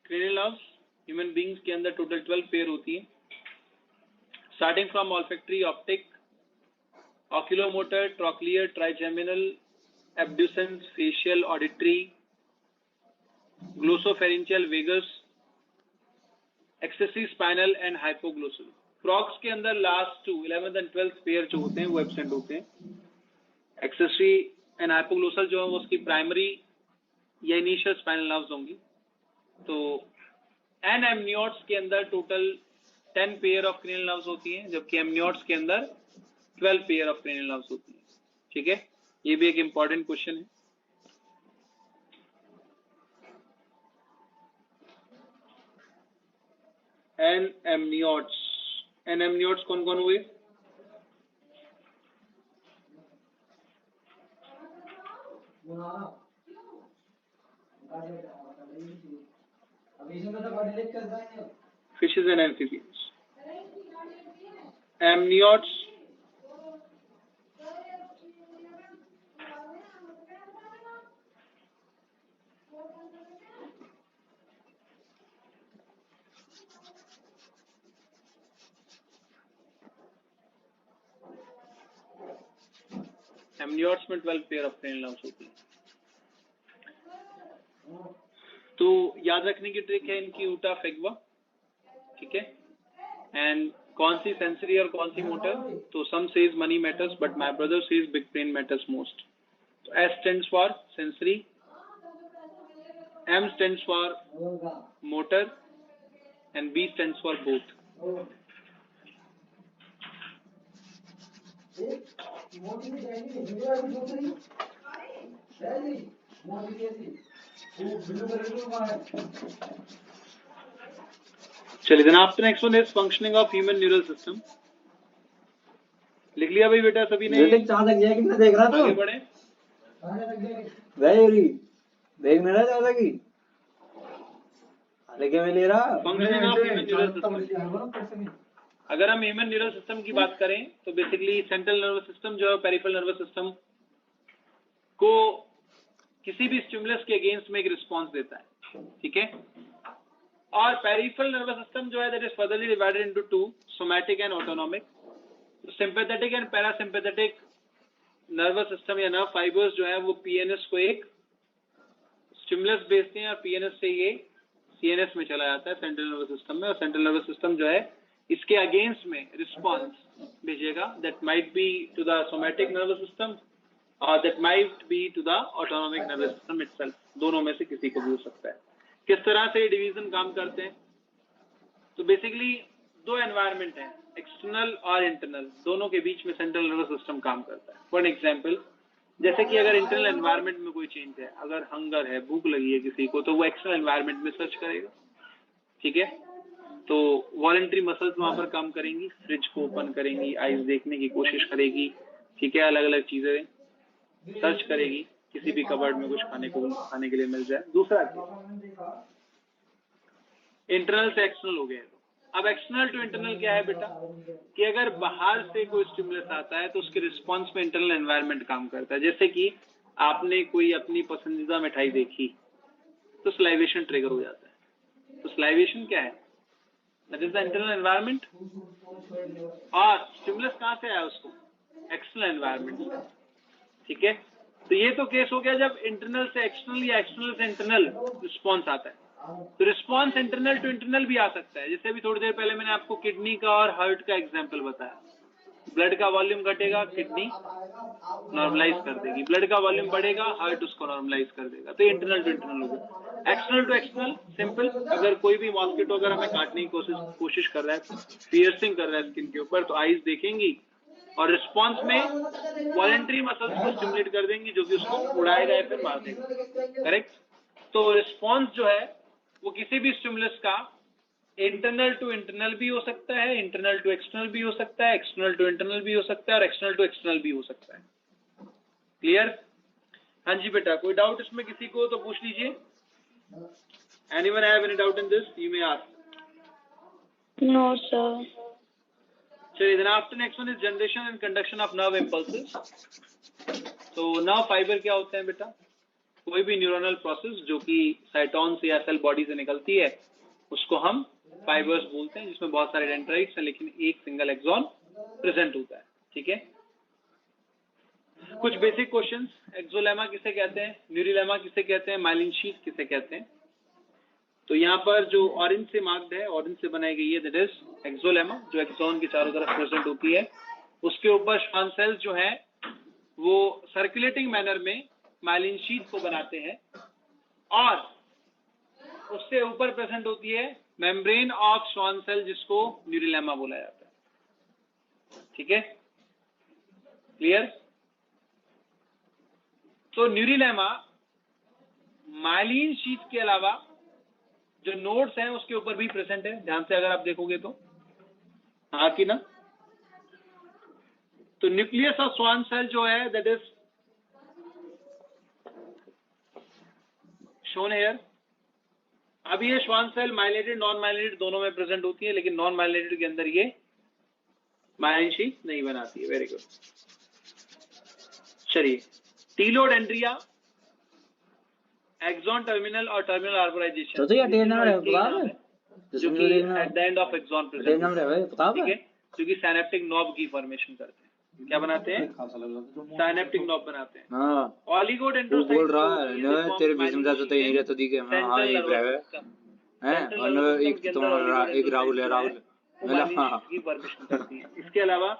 cranial nerves. Human beings के अंदर टोटल 12 पेयर होती है, starting from olfactory, optic, oculomotor, trochlear, trigeminal, abducens, facial, auditory, glossopharyngeal, vagus, accessory spinal and hypoglossal. Frogs के अंदर last to 11th and 12th pair जो होते हैं वो एब्सेंट होते हैं। एक्सेसरी एंड हाइपोग्लोसल जो है वो उसकी प्राइमरी या इनिशियल स्पाइनल नर्व्स होंगी। तो एन एमनियोट्स के अंदर total 10 pair of cranial nerves होती हैं, जबकि एमनियोट्स के अंदर 12 पेयर ऑफ क्रेनियल नर्व्स होती हैं। ठीक है, ये भी एक इंपॉर्टेंट क्वेश्चन है। एन एमनियोट्स कौन कौन हुए? Fishes and amphibians. Amniotes, amniotes में 12 पेयर ऑफ क्रेनियल नर्व्स होती है। तो याद रखने की ट्रिक है इनकी ऊटा फेगवा, ठीक है। एंड कौन सी सेंसरी और कौन सी मोटर? तो some says money matters but my brother says big brain matters most. तो S stands for sensory, M stands for motor and B stands for both. चलिए, then after next one is functioning of human neural system. लिख लिया भाई बेटा सभी ने? चांद लग जाएगी, मैं देख रहा था। आगे बढ़े। वेरी देख मेरा चांद की लेके मैं ले रहा। Functioning of human neural system. अगर हम ह्यूमन न्यूरल सिस्टम की बात करें तो बेसिकली सेंट्रल नर्वस सिस्टम जो है पेरिफेरल नर्वस सिस्टम को किसी भी स्टिमुलस के अगेंस्ट में एक रिस्पांस देता है, ठीक है। और पेरिफेरल नर्वस सिस्टम जो है that is furtherly divided into two, somatic and autonomic. Sympathetic and parasympathetic nervous system या नर्व फाइबर्स जो है वो पीएनएस को एक स्टिमुलस भेजते हैं और पीएनएस से ये सीएनएस में चला जाता है सेंट्रल नर्वस सिस्टम में, और सेंट्रल नर्वस सिस्टम जो है इसके अगेंस्ट में रिस्पांस भेजेगा that might be to the somatic nervous system और that might be to the autonomic nervous system itself. दोनों में से किसी को भी हो सकता है। किस तरह से ये डिवीजन काम करते हैं? तो बेसिकली दो एनवायरनमेंट है, एक्सटर्नल और इंटरनल, दोनों के बीच में सेंट्रल नर्वस सिस्टम काम करता है। फॉर एग्जांपल, जैसे कि अगर इंटरनल एनवायरनमेंट में कोई चेंज है, अगर हंगर है, भूख लगी है किसी को, तो वो एक्सटर्नल एनवायरनमेंट में सर्च करेगा, ठीक है। तो वॉलंटरी मसल्स वहां पर काम करेंगी, फ्रिज को ओपन करेंगी, आइस देखने की कोशिश करेगी, ठीक है, अलग अलग चीजें सर्च करेगी, किसी भी कबर्ड में कुछ खाने के लिए मिल जाए। दूसरा इंटरनल से एक्सटर्नल हो गया। अब एक्सटर्नल टू इंटरनल क्या है बेटा, कि अगर बाहर से कोई स्टिमुलस आता है तो उसके रिस्पॉन्स में इंटरनल एनवायरनमेंट काम करता है। जैसे कि आपने कोई अपनी पसंदीदा मिठाई देखी तो सलाइवेशन ट्रिगर हो जाता है। तो सलाइवेशन क्या है, that is the internal environment. और स्टिमुलस कहाँ से आया उसको, एक्सटर्नल एनवायरनमेंट से, ठीक है। तो ये तो केस हो गया जब इंटरनल से एक्सटर्नल या एक्सटर्नल से इंटरनल रिस्पॉन्स आता है। तो रिस्पॉन्स इंटरनल टू इंटरनल भी आ सकता है। जैसे अभी थोड़ी देर पहले मैंने आपको किडनी का और हार्ट का एग्जांपल बताया। ब्लड का वॉल्यूम घटेगा, किडनी नॉर्मलाइज कर देगी, ब्लड का वॉल्यूम बढ़ेगा, हार्ट उसको नॉर्मलाइज कर देगा। तो इंटरनल टू इंटरनल होगा। एक्सटर्नल टू एक्सटर्नल सिंपल, अगर कोई भी मॉस्किटो अगर हमें काटने की कोशिश कर रहा है, पियर्सिंग कर रहा है स्किन के ऊपर, तो आईज देखेंगी और रिस्पॉन्स में वॉलेंट्री मसल्स को स्टिमुलेट कर देंगी जो कि उसको उड़ाएगा या फिर मार देगा, करेक्ट। तो रिस्पॉन्स जो है वो किसी भी स्टिमुलस का इंटरनल टू इंटरनल भी हो सकता है, इंटरनल टू एक्सटर्नल भी हो सकता है, एक्सटर्नल टू इंटरनल भी हो सकता है और एक्सटर्नल टू एक्सटर्नल भी हो सकता है। क्लियर? हाँ जी बेटा, कोई डाउट इसमें किसी को तो पूछ लीजिए। Anyone have any doubt in this, you may ask. No, sir. चलिए, then after next one is generation and conduction of nerve impulses. तो nerve fiber क्या होते हैं बेटा? कोई भी न्यूरोनल प्रोसेस जो कि साइटोन से या सेल बॉडी से निकलती है उसको हम फाइबर्स बोलते हैं, जिसमें बहुत सारे डेंड्राइट्स हैं लेकिन एक सिंगल एक्सॉन प्रेजेंट होता है, ठीक है। कुछ बेसिक क्वेश्चंस, एक्सोलेमा किसे कहते हैं, न्यूरिलेमा किसे कहते हैं, माइलिन शीथ किसे कहते हैं। तो यहाँ पर जो ऑरेंज से मार्क्ड है, ऑरेंज से बनाई गई है, दैट इज एक्सोलेमा, जो एक्सॉन के चारों तरफ प्रेजेंट होती है। उसके ऊपर श्वान सेल्स जो है वो सर्कुलेटिंग मैनर में माइलिन शीथ को बनाते हैं और उससे ऊपर प्रेजेंट होती है मेम्ब्रेन ऑफ श्वान सेल, जिसको न्यूरिलेमा बोला जाता है, ठीक है। क्लियर? तो न्यूरिलेमा माइलिन शीथ के अलावा जो नोड्स हैं उसके ऊपर भी प्रेजेंट है, ध्यान से अगर आप देखोगे तो, हाँ कि ना। तो न्यूक्लियस ऑफ श्वान सेल जो है दैट इज शोन हियर। अब ये श्वान सेल माइलेटेड नॉन माइलेटेड दोनों में प्रेजेंट होती है, लेकिन नॉन माइलेटेड के अंदर ये माइलिन शीथ नहीं बनाती है। Very good. चलिए, टीलोडेंड्रिया, एक्सॉन टर्मिनल और टर्मिनल आर्बोराइजेशन, तो ये टेनर है, पता है जो कि at the end of axon present है, पता ठीक है, जो कि साइनेप्टिक नॉब की फॉर्मेशन करते हैं। क्या बनाते हैं? साइनेप्टिक नॉब बनाते हैं। हां, ऑलिगोडेंड्रोसाइट बोल रहा है तेरे बीच में जाता तो यही रहता दी के मैं, हां यही है हैं। और एक तुम्हारा एक राहुल है, राहुल मतलब हां की फॉर्मेशन करती है। इसके अलावा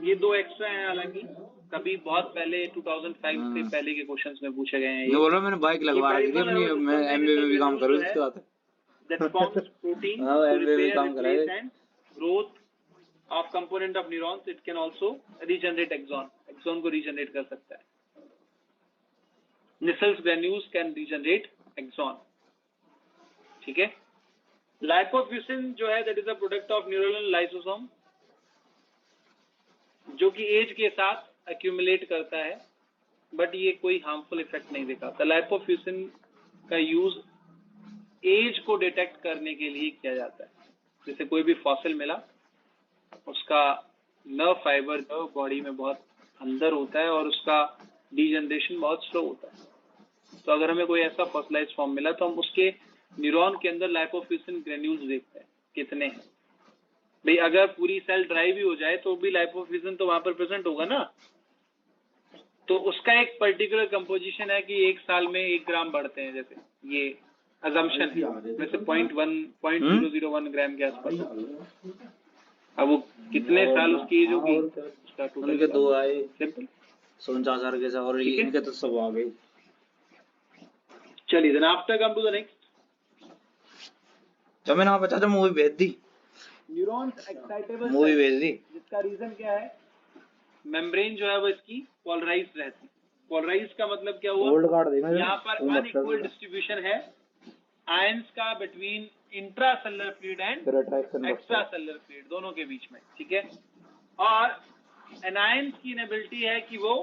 ये दो एक्स्ट्रा हैं, हालांकि कभी बहुत पहले 2005 से पहले के क्वेश्चंस में पूछे गए हैं। ये बोलो मैंने बाइक लगवा रखी थी अपनी, मैं एमबी में भी काम करूं इसके बाद that forms protein हां to एमबी में repair, काम replace करा है। and growth of component of neurons. It can also regenerate axon. Axon को regenerate कर सकता है। Nissls granules can regenerate axon. ठीक है। Lipofuscin जो है that is a product of neuronal lysosome, जो कि एज के साथ accumulate करता है, बट ये कोई हार्मफुल इफेक्ट नहीं दिखाता। लाइपोफ्यूसिन का यूज एज को डिटेक्ट करने के लिए किया जाता है। जैसे कोई भी फॉसिल मिला, उसका नर्व फाइबर जो बॉडी में बहुत अंदर होता है और उसका डीजनरेशन बहुत स्लो होता है। तो अगर हमें कोई ऐसा फॉसिलाइज्ड फॉर्म मिला तो हम उसके न्यूरॉन के अंदर लाइपोफ्यूसिन ग्रेन्यूल्स देखते हैं कितने हैं। भाई अगर पूरी सेल ड्राई भी हो जाए तो भी लाइपोफ्यूसिन तो वहां पर प्रेजेंट होगा ना। तो उसका एक पर्टिकुलर कंपोजिशन है कि एक साल में 1 ग्राम बढ़ते हैं, जैसे ये अजम्पशन है, वैसे 0.01 ग्राम के आसपास। अब वो कितने साल उसकी एज होगी, उसका टोटल उनके दो आए सिंपल 49,000 के, और इनके तो सब आ गए। चलिए, then after come to the next. तो मैंने आप बता दो मूवी भेज दी, न्यूरॉन्स एक्साइटेबल मूवी भेज दी, जिसका रीजन क्या है, मेम्ब्रेन जो है वो इसकी पोलराइज्ड रहती है। पोलराइज्ड का मतलब क्या हुआ, गोल्ड कार्ड देना यहाँ पर अनइक्वल डिस्ट्रीब्यूशन है आयंस का between intracellular fluid and extracellular fluid दोनों के बीच में, ठीक है। और एनायंस की इनेबिलिटी है कि वो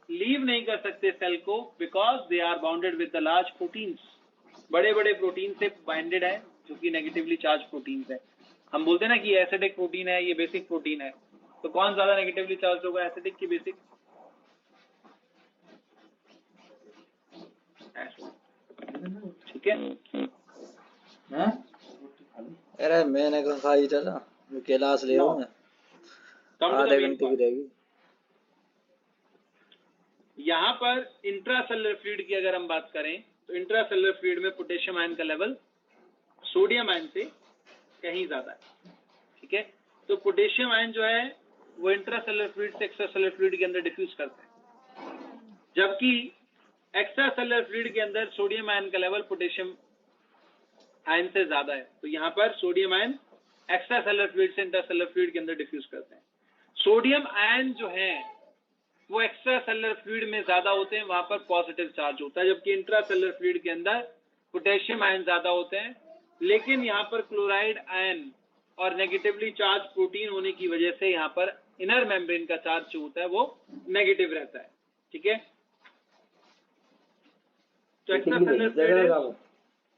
लीव नहीं कर सकते सेल को, because they are bounded with the large proteins, बड़े बड़े प्रोटीन से बाइंडेड है जो कि नेगेटिवली चार्ज प्रोटीन है। हम बोलते हैं ना कि एसिडिक प्रोटीन है, ये बेसिक प्रोटीन है, तो कौन ज्यादा नेगेटिवली चार्ज होगा, एसिडिक की बेसिक? ठीक है। हैं? अरे मैंने कहा खाई चला, गिलास ले आओ, आधे घंटे की रहेगी। यहाँ पर इंट्रासेलुलर फ्लूइड की अगर हम बात करें तो इंट्रासेलुलर फ्लूइड में पोटेशियम आयन का लेवल सोडियम आयन से कहीं ज्यादा है। ठीक है, तो पोटेशियम आयन जो है वो इंट्रासेलुलर फ्लूइड से एक्स्ट्रासेलुलर फ्लूइड के अंदर डिफ्यूज करता है, जबकि एक्स्ट्रासेलुलर फ्लूइड के अंदर सोडियम आयन का लेवल पोटेशियम आयन से ज्यादा है। तो यहाँ पर सोडियम आयन एक्स्ट्रासेलुलर फ्लूइड से इंट्रासेलुलर फ्लूइड के अंदर डिफ्यूज करते हैं। सोडियम आयन जो है वो एक्स्ट्रा सेलुलर फ्लूइड में ज्यादा होते हैं, वहां पर पॉजिटिव चार्ज होता है, जबकि इंट्रा सेलुलर फ्लूइड के अंदर पोटेशियम आयन ज्यादा होते हैं। लेकिन यहाँ पर क्लोराइड आयन और नेगेटिवली चार्ज प्रोटीन होने की वजह से यहाँ पर इनर मेम्ब्रेन का चार्ज जो होता है वो नेगेटिव रहता है। ठीक है, तो extra cellular fluid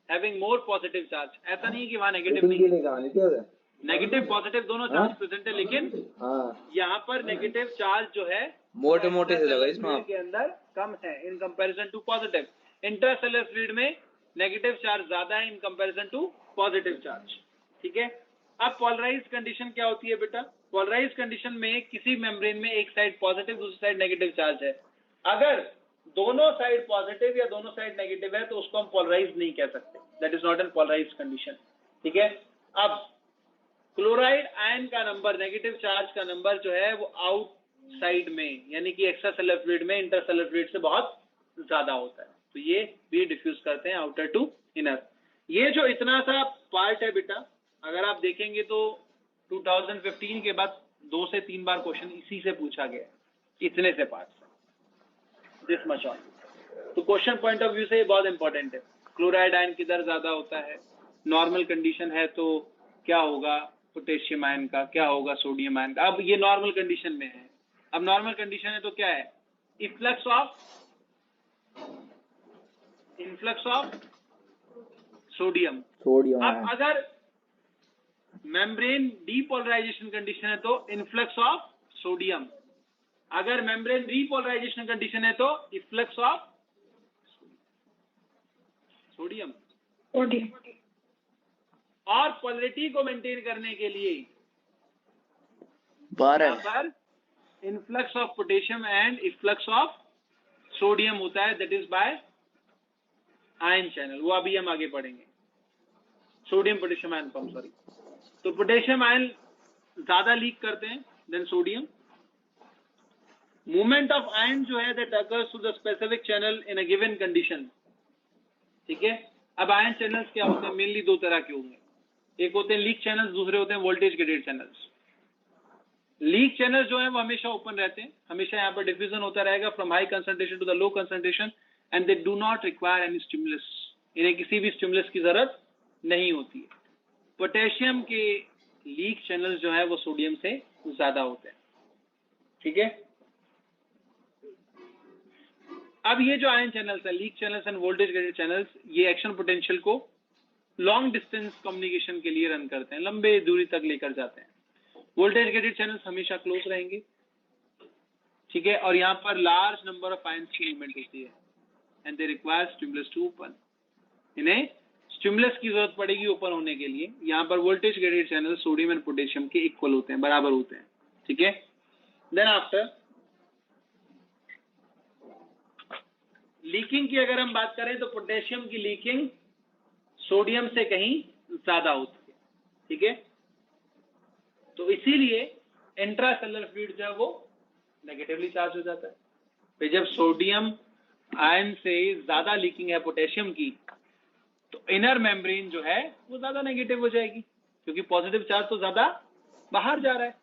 having more positive charge, ऐसा नहीं कि वहां नेगेटिव नहीं, नेगेटिव पॉजिटिव दोनों चार्ज प्रेजेंट है, लेकिन यहाँ पर नेगेटिव चार्ज जो है मोटे मोटे से लगा इसमें के अंदर कम है in comparison to positive. Intracellular fluid में नेगेटिव चार्ज ज्यादा है in comparison to positive charge. ठीक है, अब पोलराइज्ड कंडीशन क्या होती है बेटा? पोलराइज्ड कंडीशन में किसी मेम्ब्रेन में एक साइड पॉजिटिव दूसरी साइड नेगेटिव चार्ज है, अगर दोनों साइड पॉजिटिव या दोनों साइड नेगेटिव है तो उसको हम पोलराइज्ड नहीं कह सकते, that is not an polarized condition. ठीक है, अब क्लोराइड आयन का नंबर, नेगेटिव चार्ज का नंबर जो है वो आउटसाइड में यानी कि एक्स्ट्रासेलुलर फ्लूइड में इंटरसेलुलर फ्लूइड से बहुत ज्यादा होता है, तो ये भी डिफ्यूज करते हैं आउटर टू इनर। ये जो इतना सा पार्ट है बेटा, अगर आप देखेंगे तो 2015 के बाद 2 से 3 बार क्वेश्चन इसी से पूछा गया है, इतने से पार्ट से, दिस मच ऑन। तो क्वेश्चन पॉइंट ऑफ व्यू से बहुत इंपॉर्टेंट है। क्लोराइड आयन किधर ज्यादा होता है, नॉर्मल कंडीशन है तो क्या होगा पोटेशियम आयन का, क्या होगा सोडियम आयन का। अब ये नॉर्मल कंडीशन में है, अब नॉर्मल कंडीशन है तो क्या है, इफ्लक्स ऑफ सोडियम। अब अगर मेम्ब्रेन डीपोलराइजेशन कंडीशन है तो इन्फ्लक्स ऑफ सोडियम, अगर मेम्ब्रेन रीपोलराइजेशन कंडीशन है तो इफ्लक्स ऑफ सोडियम। और पोलरिटी को मेंटेन करने के लिए पर influx of potassium and efflux of sodium होता है, that is by ion channel, वो अभी हम आगे पढ़ेंगे। Sodium potassium ion pump, sorry. तो पोटेशियम आयन ज्यादा लीक करते हैं then sodium. Movement of ion जो है that occurs through the specific channel in a given condition. ठीक है, अब आयन चैनल्स क्या होते हैं? मेनली 2 तरह के होंगे, एक होते हैं लीक चैनल्स, दूसरे होते हैं voltage gated channels. Leak channels जो है वो हमेशा ओपन रहते हैं, हमेशा यहाँ पर डिफ्यूजन होता रहेगा from high concentration to the low concentration and they do not require any stimulus, इन्हें किसी भी स्टिमुलस की जरूरत नहीं होती है। पोटेशियम के लीक चैनल्स जो है वो सोडियम से ज्यादा होते हैं। ठीक है, अब ये जो आयन चैनल्स है, leak channels end voltage gated channels, ये एक्शन पोटेंशियल को लॉन्ग डिस्टेंस कम्युनिकेशन के लिए रन करते हैं, लंबे दूरी तक लेकर जाते हैं। वोल्टेज गेटेड चैनल्स हमेशा क्लोज रहेंगे। ठीक है, और यहाँ पर लार्ज नंबर ऑफ आयंस की मूवमेंट होती है and they require stimulus to open, इन्हें स्टिमुलस की जरूरत पड़ेगी ओपन होने के लिए। यहाँ पर voltage gated channel sodium and potassium के इक्वल होते हैं, बराबर होते हैं। ठीक है, देन आफ्टर लीकिंग की अगर हम बात करें तो पोटेशियम की लीकिंग सोडियम से कहीं ज्यादा होती है। ठीक है, तो इसीलिए इंट्रासेलुलर फ्लूइड जो है वो नेगेटिवली चार्ज हो जाता है। फिर जब सोडियम आयन से ज्यादा लीकिंग है पोटेशियम की, तो इनर मेम्ब्रेन जो है वो ज्यादा नेगेटिव हो जाएगी, क्योंकि पॉजिटिव चार्ज तो ज्यादा बाहर जा रहा है,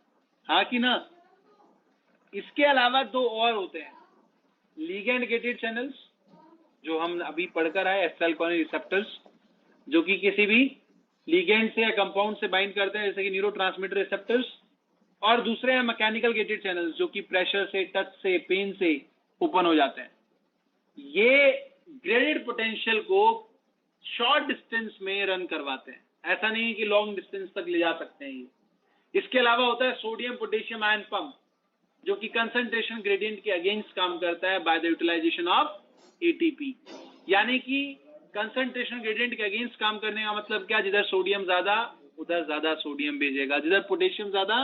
हाँ कि ना। इसके अलावा 2 और होते हैं, लिगेंड गेटेड चैनल्स जो हम अभी पढ़कर आए, एसिटाइल कोलिन रिसेप्टर्स, जो कि किसी भी लिगेंड से या कंपाउंड से बाइंड करते हैं, जैसे कि न्यूरोट्रांसमीटर रिसेप्टर्स। और दूसरे हैं मैकेनिकल गेटेड चैनल्स, जो कि प्रेशर से, टच से, पेन से ओपन हो जाते हैं। ये ग्रेडेड पोटेंशियल को शॉर्ट डिस्टेंस में रन करवाते हैं, ऐसा नहीं है कि लॉन्ग डिस्टेंस तक ले जा सकते हैं ये। इसके अलावा होता है सोडियम पोटेशियम आयन पंप, जो कि कंसंट्रेशन ग्रेडियंट के अगेंस्ट काम करता है by the utilization of ATP. यानी कि कंसंट्रेशन ग्रेडियंट के अगेंस्ट काम करने का मतलब क्या, जिधर सोडियम ज्यादा उधर ज्यादा सोडियम भेजेगा, जिधर पोटेशियम ज्यादा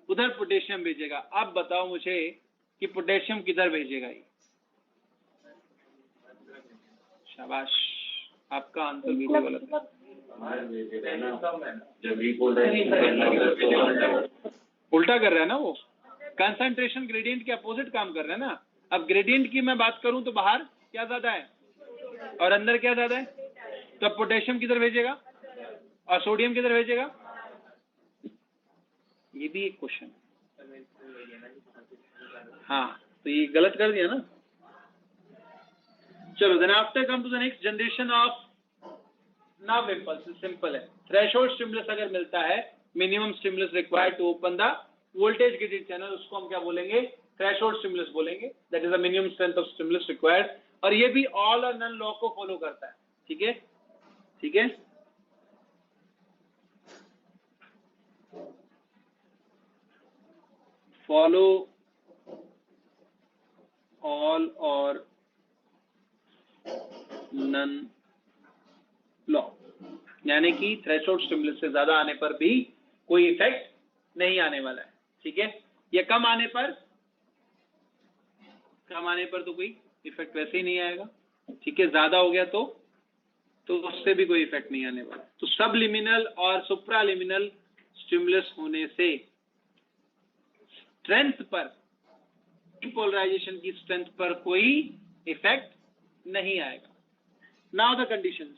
उधर पोटेशियम भेजेगा। अब बताओ मुझे कि पोटेशियम किधर भेजेगा ये? शाबाश, आपका आंसर बिल्कुल गलत है। जब रिपोलराइजेशन करना होगा तो उल्टा कर रहा है ना वो, कंसंट्रेशन ग्रेडियंट के अपोजिट काम कर रहा है ना। अब ग्रेडियंट की मैं बात करूं तो बाहर क्या ज्यादा है और अंदर क्या ज्यादा है, तो अब पोटेशियम किधर भेजेगा और सोडियम किधर भेजेगा? ये भी एक क्वेश्चन। हाँ, तो ये गलत कर दिया ना। चलो, then after come to the next generation of nerve impulse. Simple है, थ्रेशोल्ड स्टिमुलस अगर मिलता है, minimum stimulus required to open the voltage gated channel, उसको हम क्या बोलेंगे? थ्रेशोल्ड स्टिमुलस बोलेंगे। That is the minimum strength of stimulus required. और ये भी ऑल और नन लॉ को फॉलो करता है। ठीक है, ठीक है। फॉलो ऑल और नन लॉ, यानी कि थ्रेशोल्ड स्टिमुलस से ज्यादा आने पर भी कोई इफेक्ट नहीं आने वाला है। ठीक है, या कम आने पर तो कोई इफेक्ट वैसे ही नहीं आएगा। ठीक है, ज्यादा हो गया तो उससे भी कोई इफेक्ट नहीं आने वाला। तो सबलिमिनल और सुप्रालिमिनल स्टिमुलस होने से स्ट्रेंथ पर, पोलराइजेशन की स्ट्रेंथ पर कोई इफेक्ट नहीं आएगा। Now the conditions.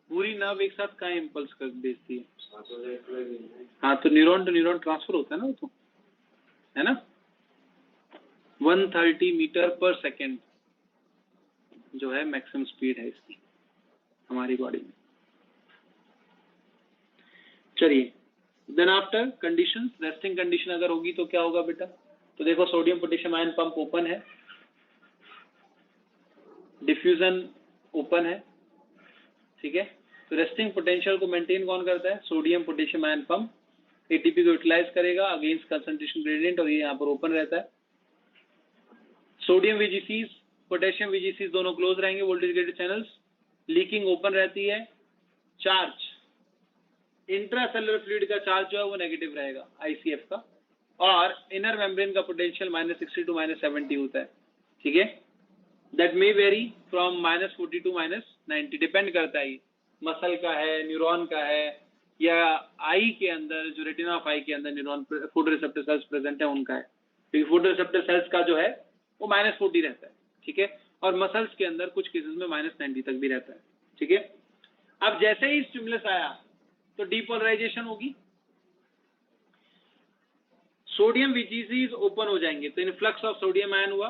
पूरी नर्व एक साथ कहाँ इम्पल्स कर भेजती है? हाँ, तो न्यूरॉन टू न्यूरॉन ट्रांसफर होता है ना, वो तो है ना। 130 मीटर पर सेकेंड जो है मैक्सिमम स्पीड है इसकी हमारी बॉडी में। चलिए, then after conditions, resting condition अगर होगी तो क्या होगा बेटा? तो देखो, sodium potassium ion pump open है, डिफ्यूजन ओपन है। ठीक है, तो रेस्टिंग पोटेंशियल को मेंटेन कौन करता है? Sodium potassium ion pump ATP को यूटिलाइज करेगा अगेंस्ट कंसंट्रेशन ग्रेडियंट, और ये यहाँ पर ओपन रहता है। सोडियम वीजीसीज, पोटेशियम वीजीसीज दोनों क्लोज रहेंगे, voltage gated channels. Leaking open रहती है। चार्ज, इंट्रासेलुलर फ्लूइड का चार्ज जो है वो नेगेटिव रहेगा आईसीएफ का, और इनर मेम्ब्रेन का पोटेंशियल -60 टू -70 होता है। ठीक है, that may vary from -40 to -90, depend करता है मसल का है, न्यूरॉन का है, या आई के अंदर, जो रेटिना ऑफ आई के अंदर न्यूरॉन फोटोरिसेप्टर सेल्स प्रेजेंट है उनका है, क्योंकि फोटोरिसेप्टर सेल्स का जो है वो -40 रहता है। ठीक है, और मसल्स के अंदर कुछ केसेस में -90 तक भी रहता है। ठीक है, अब जैसे ही स्टिमुलस आया तो डीपोलराइजेशन होगी, सोडियम वीजीसीज ओपन हो जाएंगे, तो इनफ्लक्स ऑफ सोडियम आयन हुआ,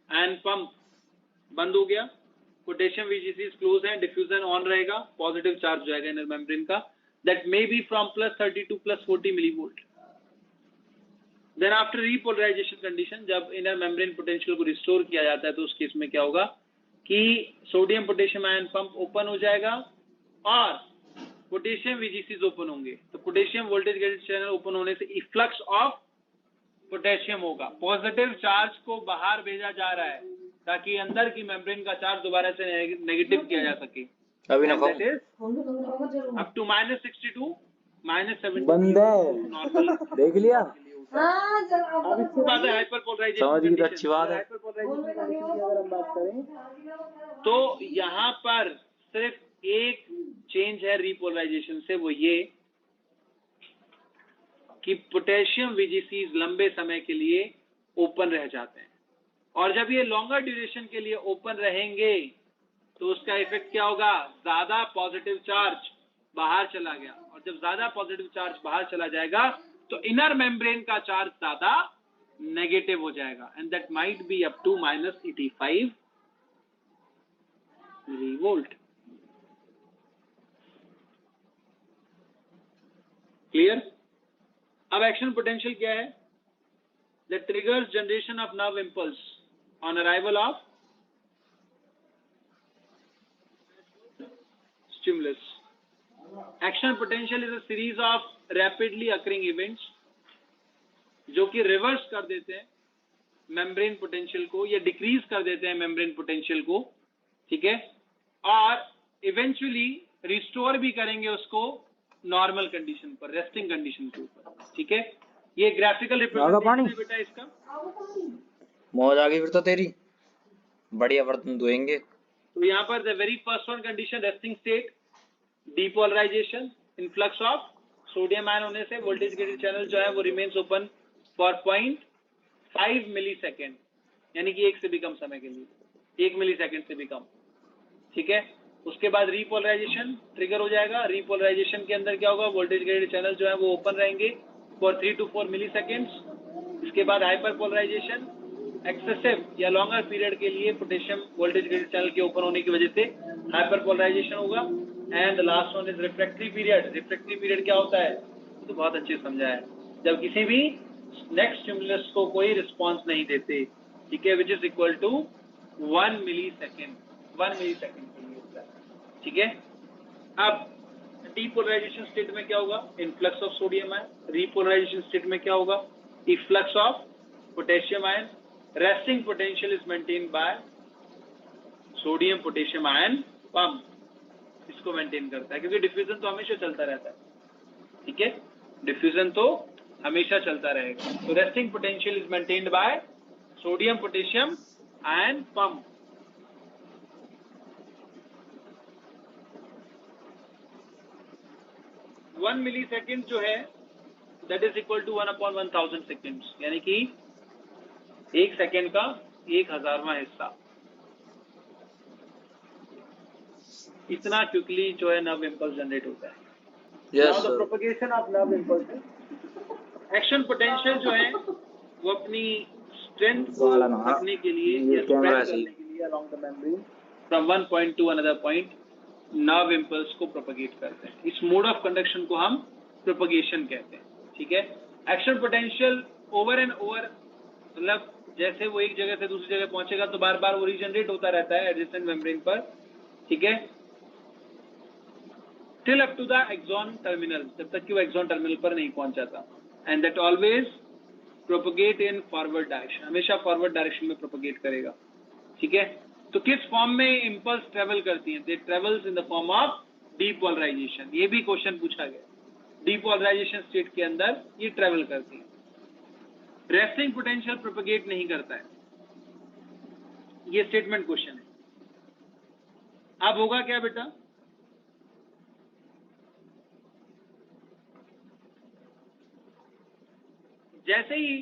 आयन पंप बंद हो गया, पोटेशियम वीजीसीज क्लोज है, डिफ्यूजन ऑन रहेगा, पॉजिटिव चार्ज जाएगा इनर मेम्ब्रेन का, that may be from +30 to +40 millivolt. Then after repolarization condition, जब इनर मेम्ब्रेन पोटेंशियल को रिस्टोर किया जाता है तो उस केस में क्या होगा कि sodium potassium ion pump open हो जाएगा और पोटेशियम वीजीसीज ओपन होंगे। तो potassium voltage gated channel open होने से इफ्लक्स ऑफ पोटेशियम होगा, पॉजिटिव चार्ज को बाहर भेजा जा रहा है ताकि अंदर की मेम्ब्रेन का चार्ज दोबारा से नेगेटिव किया जा सके। अभी ना That is up to -60 to -70 बंद है, नॉर्मल देख लिया। हाँ चल अब इसके बाद हाइपरपोलराइजेशन समझ गई तो अच्छी बात है। हाइपरपोलराइजेशन कंडीशन की अगर हम बात करें तो यहाँ पर सिर्फ एक चेंज है रीपोलराइजेशन से, वो ये कि पोटेशियम वीजीसीज लंबे समय के लिए ओपन रह जाते हैं, और जब ये लॉन्गर ड्यूरेशन के लिए ओपन रहेंगे तो उसका इफेक्ट क्या होगा? ज्यादा पॉजिटिव चार्ज बाहर चला गया, और जब ज्यादा पॉजिटिव चार्ज बाहर चला जाएगा तो इनर मेम्ब्रेन का चार्ज ज्यादा नेगेटिव हो जाएगा, and that might be up to -85 millivolt. Clear? अब एक्शन पोटेंशियल क्या है? That triggers generation of nerve impulse on arrival of stimulus. Action potential is a series of rapidly occurring events जो कि reverse कर देते हैं मेम्ब्रेन पोटेंशियल को या डिक्रीज कर देते हैं मेम्ब्रेन पोटेंशियल को, ठीक है, और इवेंचुअली रिस्टोर भी करेंगे उसको नॉर्मल कंडीशन पर, रेस्टिंग कंडीशन के ऊपर, ठीक है। ये ग्राफिकल रिप्रेजेंटेशन है बेटा इसका। मौज आ गई फिर तो तेरी, बढ़िया बर्तन धोएंगे। तो यहाँ पर the very first one condition resting state, depolarization, influx of sodium ion होने से वोल्टेज गेटेड चैनल जो है वो remains open for 0.5 millisecond, यानी कि 1 से भी कम समय के लिए, 1 मिली सेकेंड से भी कम, ठीक है। उसके बाद रीपोलराइजेशन ट्रिगर हो जाएगा। रीपोलराइजेशन के अंदर क्या होगा, वोल्टेज गेटेड चैनल जो है वो ओपन रहेंगे फॉर 3 to 4 मिली सेकेंड्स। इसके बाद हाइपरपोलराइजेशन, एक्सेसिव या लॉन्गर पीरियड के लिए पोटेशियम वोल्टेज गेटेड चैनल के ओपन होने की वजह से हाइपरपोलराइजेशन होगा। And the last one is refractory period. Refractory period क्या होता है, तो बहुत अच्छे से समझा है, जब किसी भी नेक्स्ट स्टिमुलस को कोई रिस्पॉन्स नहीं देते, ठीक है, which is equal to 1 millisecond, 1 millisecond के लिए होता है, ठीक है। अब डीपोलराइजेशन स्टेट में क्या होगा, influx of sodium ion. Repolarisation state में क्या होगा, efflux of potassium ion. Resting potential is maintain by sodium potassium ion pump, इसको मेंटेन करता है, क्योंकि डिफ्यूजन तो हमेशा चलता रहता है, ठीक है, डिफ्यूजन तो हमेशा चलता रहेगा। तो resting potential is maintained by sodium potassium ion pump. One millisecond जो है that is equal to 1/1000 seconds, यानी कि 1 सेकेंड का 1000वां हिस्सा। इतना क्विकली जो है नर्व इम्पल्स जनरेट होता है। Yes, Now the sir. propagation of nerve impulses. Action potential जो है वो अपनी स्ट्रेंथ को वाला ना, रखने के लिए ये या कैमरा स्प्रेड ऐसे ही। करने के लिए along the membrane from one point to another point nerve impulse को प्रोपगेट करते हैं। इस मोड ऑफ कंडक्शन को हम प्रोपगेशन कहते हैं, ठीक है। Action potential over and over, मतलब जैसे वो एक जगह से दूसरी जगह पहुंचेगा तो बार बार वो रीजनरेट होता रहता है एडजेसेंट मेम्ब्रेन पर, ठीक है, till up to the axon terminal, जब तक कि वो एक्सॉन टर्मिनल पर नहीं पहुंच जाता। And that always propagate in forward direction, हमेशा फॉरवर्ड डायरेक्शन में प्रोपगेट करेगा, ठीक है। तो किस फॉर्म में इंपल्स ट्रेवल करती हैं, they travels in the form of depolarisation. ये भी क्वेश्चन पूछा गया, डीपोलराइजेशन स्टेट के अंदर ये ट्रेवल करती है। रेस्टिंग पोटेंशियल प्रोपगेट नहीं करता है, ये स्टेटमेंट क्वेश्चन है। अब होगा क्या बेटा, जैसे ही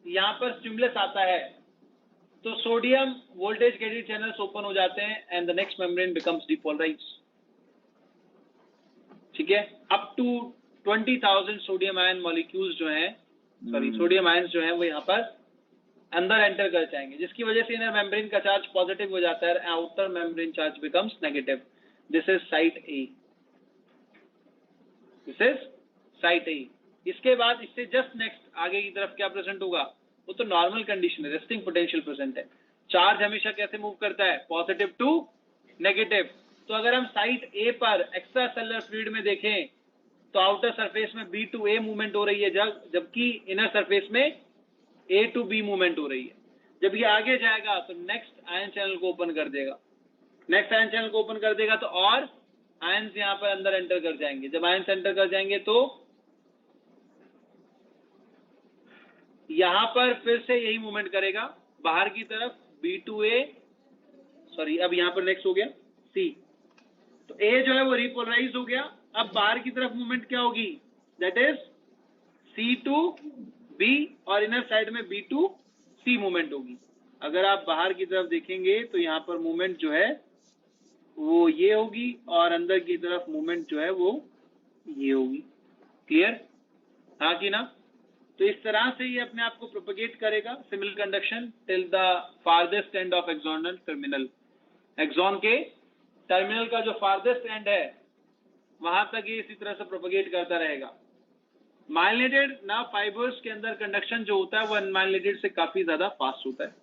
यहां पर स्टिमुलस आता है तो sodium voltage gated channels open हो जाते हैं and the next membrane becomes depolarized, ठीक है। Up to 20,000 sodium ion molecules जो हैं, सोडियम आयंस जो हैं वो यहाँ पर अंदर एंटर कर जाएंगे, जिसकी वजह से इनर मेम्ब्रेन का चार्ज पॉजिटिव हो जाता है, outer membrane charge becomes negative. This is site A, this is site A. इसके बाद इससे जस्ट नेक्स्ट आगे की तरफ क्या प्रेजेंट होगा, वो तो नॉर्मल कंडीशन है, रेस्टिंग पोटेंशियल प्रेजेंट है। चार्ज हमेशा कैसे मूव करता है, पॉजिटिव टू नेगेटिव। तो अगर हम साइट ए पर एक्स्ट्रा सेलुलर फ्लूइड में देखें तो आउटर सरफेस में बी टू ए मूवमेंट हो रही है, जबकि इनर सरफेस में ए टू बी मूवमेंट हो रही है। जब ये आगे जाएगा तो नेक्स्ट आयन चैनल को ओपन कर देगा, नेक्स्ट आयन चैनल को ओपन कर देगा तो और आयंस यहाँ पर अंदर एंटर कर जाएंगे। जब आयंस एंटर कर जाएंगे तो यहां पर फिर से यही मूवमेंट करेगा बाहर की तरफ, बी टू ए, सॉरी अब यहां पर नेक्स्ट हो गया सी, तो ए जो है वो रिपोलराइज हो गया। अब बाहर की तरफ मूवमेंट क्या होगी, that is C to B, और इनर साइड में बी टू सी मूवमेंट होगी। अगर आप बाहर की तरफ देखेंगे तो यहाँ पर मूवमेंट जो है वो ये होगी और अंदर की तरफ मूवमेंट जो है वो ये होगी। क्लियर, हाँ कि ना। तो इस तरह से ये अपने आप को प्रोपगेट करेगा similar conduction till the farthest end of axonal terminal. Axon के टर्मिनल का जो फारदेस्ट एंड है वहां तक ये इसी तरह से प्रोपगेट करता रहेगा। माइलिनेटेड नर्व फाइबर्स के अंदर कंडक्शन जो होता है वो अनमाइलिनेटेड से काफी ज्यादा फास्ट होता है।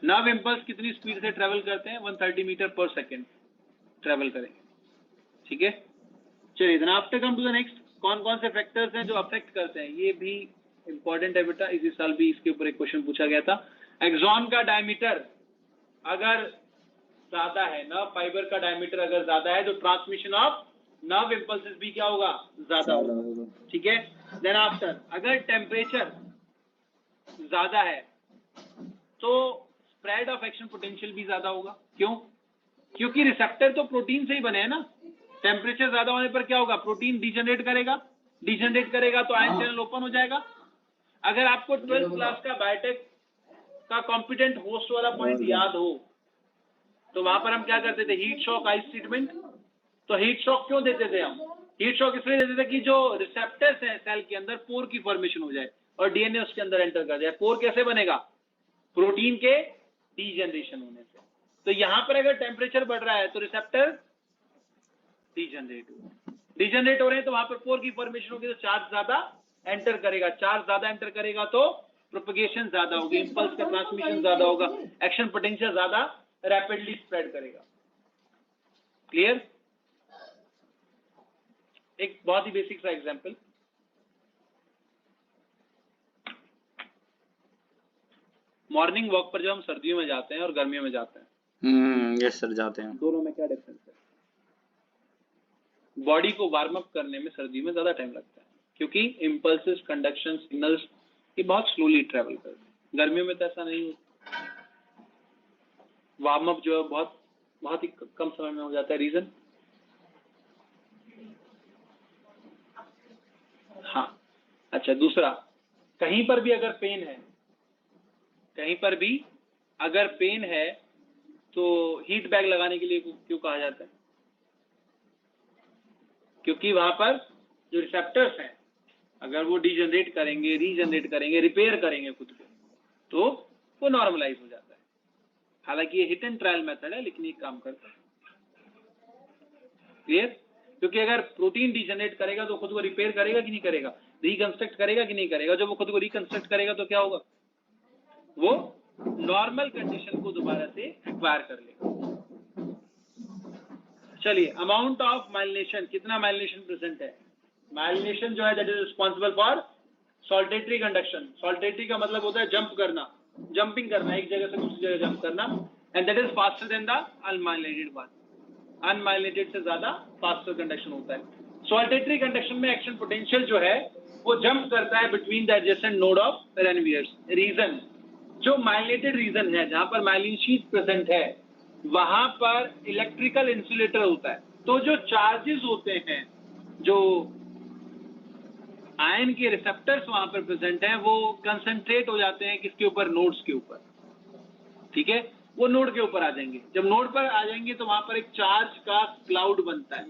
नर्व इम्पल्स कितनी स्पीड से ट्रेवल करते हैं? 130 मीटर पर सेकेंड ट्रेवल करेंगे, ठीक है। चलिए then after come to the next, कौन कौन से फैक्टर्स हैं जो अफेक्ट करते हैं? ये भी इंपॉर्टेंट है बेटा, इसी साल भी इसके ऊपर एक क्वेश्चन पूछा गया था। एक्सॉन का डायमीटर अगर ज्यादा है, नर्व फाइबर का डायमीटर अगर ज्यादा है तो ट्रांसमिशन ऑफ नर्व इम्पल्सेस भी क्या होगा? ज्यादा होगा, ठीक है। देन आफ्टर अगर टेम्परेचर ज्यादा है तो स्प्रेड ऑफ एक्शन पोटेंशियल भी ज्यादा होगा। क्यों? क्योंकि रिसेप्टर तो प्रोटीन से ही बने हैं ना। टेम्परेचर ज्यादा होने पर क्या होगा? प्रोटीन डिजनरेट करेगा तो आयन चैनल ओपन हो जाएगा। अगर आपको 12th क्लास का बायोटेक का कॉम्पिटेंट होस्ट वाला पॉइंट याद हो तो वहां पर हम क्या करते थे? Heat shock ice treatment. तो हीट शॉक क्यों देते थे हम? हीट शॉक इसलिए देते थे कि जो रिसेप्टर्स हैं सेल के अंदर, पोर की फॉर्मेशन हो जाए और डीएनए उसके अंदर एंटर कर जाए। पोर कैसे बनेगा? प्रोटीन के डीजनरेशन होने से। तो यहां पर अगर टेम्परेचर बढ़ रहा है तो रिसेप्टर डीजनरेट हो रहे हैं, तो वहां पर पोर की फॉर्मेशन होगी, तो चार्ज ज्यादा एंटर करेगा तो प्रोपगेशन ज्यादा होगी, इंपल्स का ट्रांसमिशन ज्यादा होगा, एक्शन पोटेंशियल ज्यादा रैपिडली स्प्रेड करेगा। क्लियर? एक बहुत ही बेसिक सा एग्जांपल, मॉर्निंग वॉक पर जब हम सर्दियों में जाते हैं और गर्मियों में जाते हैं, यस सर जाते हैं, दोनों में क्या डिफरेंस है? बॉडी को वार्म अप करने में सर्दी में ज्यादा टाइम लगता है क्योंकि इम्पल्सेस, कंडक्शन, सिग्नल्स ये बहुत स्लोली ट्रेवल करते हैं। गर्मियों में तो ऐसा नहीं होता, वार्म अप जो है बहुत ही कम समय में हो जाता है। रीजन? हाँ, अच्छा, दूसरा, कहीं पर भी अगर पेन है तो हीट बैग लगाने के लिए क्यों कहा जाता है? क्योंकि वहां पर जो रिसेप्टर्स हैं अगर वो डिजनरेट करेंगे, रीजनरेट करेंगे, रिपेयर करेंगे खुद को, तो वो नॉर्मलाइज हो जाता है। हालांकि ये हिट एंड ट्रायल मेथड है लेकिन ये काम करता है। क्लियर? क्योंकि अगर प्रोटीन डिजनरेट करेगा तो खुद को रिपेयर करेगा कि नहीं करेगा, रिकंस्ट्रक्ट करेगा कि नहीं करेगा। जब वो खुद को रिकंस्ट्रक्ट करेगा तो क्या होगा? वो नॉर्मल कंडीशन को दोबारा से एक्वायर कर लेगा। चलिए, अमाउंट ऑफ माइलिनेशन, कितना माइलिनेशन प्रेजेंट है? माइलिनेशन जो है that is responsible for saltatory conduction. Saltatory का मतलब होता है जंपिंग करना, एक जगह से दूसरी जगह जंप करना, and that is faster than the unmyelinated one. Unmyelinated से ज्यादा फास्टर कंडक्शन होता है। सॉल्टेटरी कंडक्शन में एक्शन पोटेंशियल जो है वो जंप करता है between the adjacent node of Ranvier's. Region, जो माइलिनेटेड रीजन है जहां पर माइलिन शीथ प्रेजेंट है वहां पर इलेक्ट्रिकल इंसुलेटर होता है। तो जो चार्जेस होते हैं, जो आयन के रिसेप्टर्स वहां पर प्रेजेंट हैं, वो कंसंट्रेट हो जाते हैं किसके ऊपर? नोड्स के ऊपर, ठीक है। वो नोड के ऊपर आ जाएंगे। जब नोड पर आ जाएंगे तो वहां पर एक चार्ज का क्लाउड बनता है।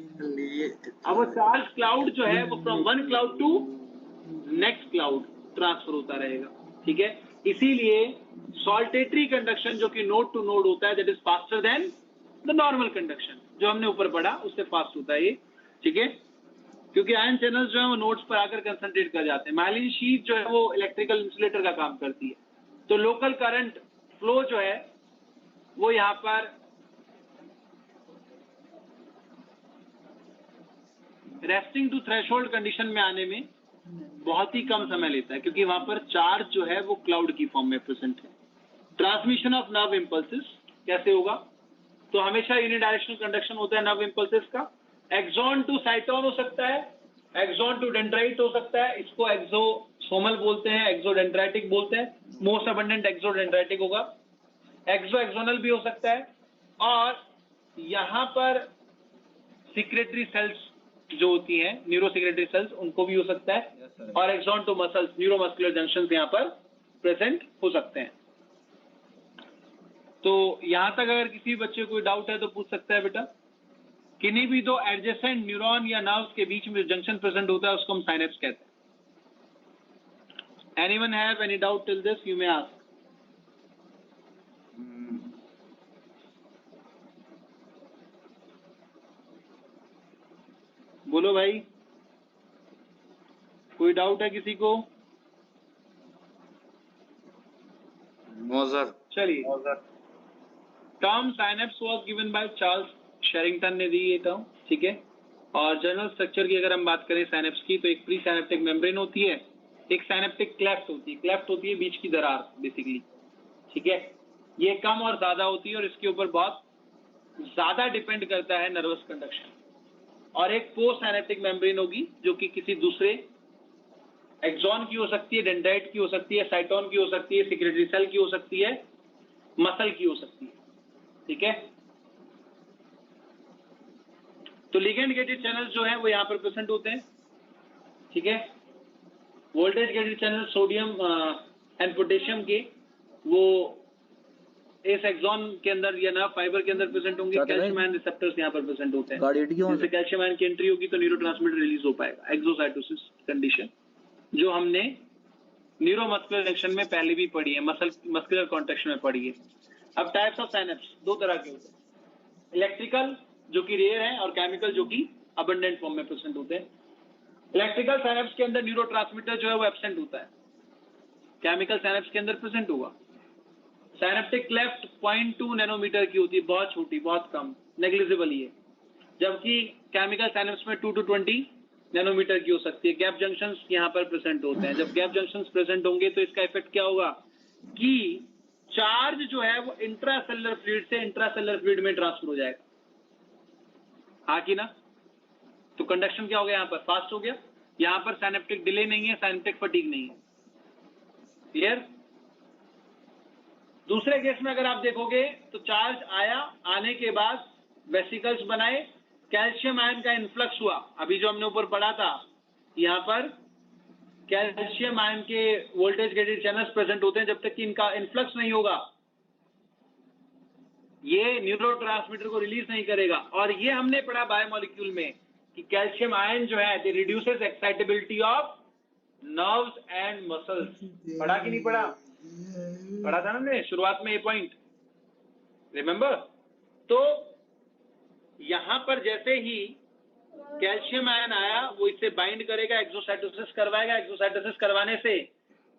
अब वो चार्ज क्लाउड जो है वो from one cloud to next cloud transfer होता रहेगा, ठीक है। इसीलिए सॉल्टेटरी कंडक्शन जो कि नोड टू नोड होता है that is faster than the normal conduction. जो हमने ऊपर पढ़ा उससे फास्ट होता है ये, ठीक है। क्योंकि आयन चैनल्स जो है वो नोड्स पर आकर कंसंट्रेट कर जाते हैं। माइलिन शीथ जो है वो इलेक्ट्रिकल इंसुलेटर का काम करती है। तो लोकल करंट फ्लो जो है वो यहाँ पर रेस्टिंग टू थ्रेशोल्ड कंडीशन में आने में बहुत ही कम समय लेता है क्योंकि वहां पर चार्ज जो है वो क्लाउड की फॉर्म में प्रेजेंट है। ट्रांसमिशन ऑफ नर्व इम्पल्सेस कैसे होगा? तो हमेशा यूनिडायरेक्शनल कंडक्शन होता है नर्व इम्पल्सेस का। एक्सॉन टू साइटोन हो सकता है, एक्सॉन टू डेंड्राइट हो सकता है, इसको एक्सोसोमल बोलते हैं, एक्सोडेंड्राइटिक बोलते हैं। मोस्ट अबंडेंट एक्सोडेंड्राइटिक होगा। एक्सो एक्सोनल भी हो सकता है। और यहाँ पर सिक्रेटरी सेल्स जो होती हैं, न्यूरो सिक्रेटरी सेल्स, उनको भी हो सकता है। और axon to muscles, neuromuscular junction यहाँ पर प्रेजेंट हो सकते हैं। तो यहां तक अगर किसी बच्चे को कोई डाउट है तो पूछ सकता है बेटा। किन्हीं भी दो एडजेसेंट न्यूरॉन या नर्व्स के बीच में जंक्शन प्रेजेंट होता है उसको हम साइनेप्स कहते हैं। Anyone have any doubt till this? You may ask. बोलो कोई डाउट है किसी को? No sir. चलिए, term synapse was given by Charles Sherrington ने दी ये टर्म, ठीक है। और जनरल स्ट्रक्चर की अगर हम बात करें साइनेप्स की, तो एक प्री साइनेप्टिक मेम्ब्रेन होती है, एक साइनेप्टिक क्लेफ्ट होती है। क्लेफ्ट होती है बीच की दरार बेसिकली, ठीक है। ये कम और ज्यादा होती है और इसके ऊपर बहुत ज्यादा डिपेंड करता है नर्वस कंडक्शन। और एक पोस्ट साइनेप्टिक मेम्ब्रेन होगी जो कि किसी दूसरे एक्सॉन की हो सकती है, डेंड्राइट की हो सकती है, साइटोन की हो सकती है, सिक्रेटरी सेल की हो सकती है, मसल की हो सकती है, ठीक है। तो लिगेंड गेटेड चैनल जो है वो यहाँ पर प्रेजेंट होते हैं, ठीक है। Voltage gated channel sodium and potassium के वो इस एक्सॉन के अंदर या नर्व फाइबर के अंदर प्रेजेंट होंगे। कैल्शियम आयन रिसेप्टर्स यहाँ पर प्रेजेंट होते हैं, जिससे कैल्शियम आयन की एंट्री होगी तो न्यूरोट्रांसमीटर रिलीज हो पाएगा। एक्सोसाइटोसिस कंडीशन जो हमने न्यूरोमस्कुलर जंक्शन में पहले भी पढ़ी है, मस्कुलर कॉन्ट्रैक्शन में पढ़ी है। अब टाइप्स ऑफ साइनेप्स दो तरह के होते हैं, इलेक्ट्रिकल जो कि रेयर है और केमिकल जो कि अबंडेंट फॉर्म में प्रेजेंट होते हैं। इलेक्ट्रिकल साइनेप्स के अंदर न्यूरोट्रांसमीटर जो है वो एब्सेंट होता है, केमिकल साइनेप्स के अंदर प्रेजेंट होगा। साइनेप्टिक क्लेफ्ट 0.2 नैनोमीटर की होती है, बहुत छोटी, बहुत कम, नेग्लिजिबल ही है, जबकि केमिकल साइनेप्स में 2 to 20 नैनोमीटर की हो सकती है। गैप जंक्शंस यहाँ पर प्रेजेंट होते हैं। जब गैप जंक्शंस प्रेजेंट होंगे तो इसका इफेक्ट क्या होगा कि चार्ज जो है वो इंट्रासेलुलर फ्लूइड से इंट्रासेलुलर फ्लूइड में ट्रांसफर हो जाएगा, हाँ कि ना। तो कंडक्शन क्या हो गया, यहाँ पर फास्ट हो गया। यहाँ पर साइनेप्टिक डिले नहीं है, साइनेप्टिक फटीग नहीं है, क्लियर। दूसरे केस में अगर आप देखोगे तो चार्ज आया, आने के बाद वेसिकल्स बनाए, कैल्शियम आयन का इन्फ्लक्स हुआ। अभी जो हमने ऊपर पढ़ा था, यहाँ पर कैल्शियम आयन के वोल्टेज गेटेड चैनल्स प्रेजेंट होते हैं। जब तक कि इनका इन्फ्लक्स नहीं होगा ये न्यूरोट्रांसमीटर को रिलीज नहीं करेगा। और ये हमने पढ़ा बायोमोलिक्यूल में कि कैल्शियम आयन जो है they reduces excitability of nerves and muscles. पढ़ा कि नहीं पढ़ा? पढ़ा था ना हमने शुरुआत में ये पॉइंट, रिमेंबर। तो यहां पर जैसे ही कैल्शियम आयन आया वो इससे बाइंड करेगा, एक्सोसाइटोसिस करवाएगा। एक्सोसाइटोसिस करवाने से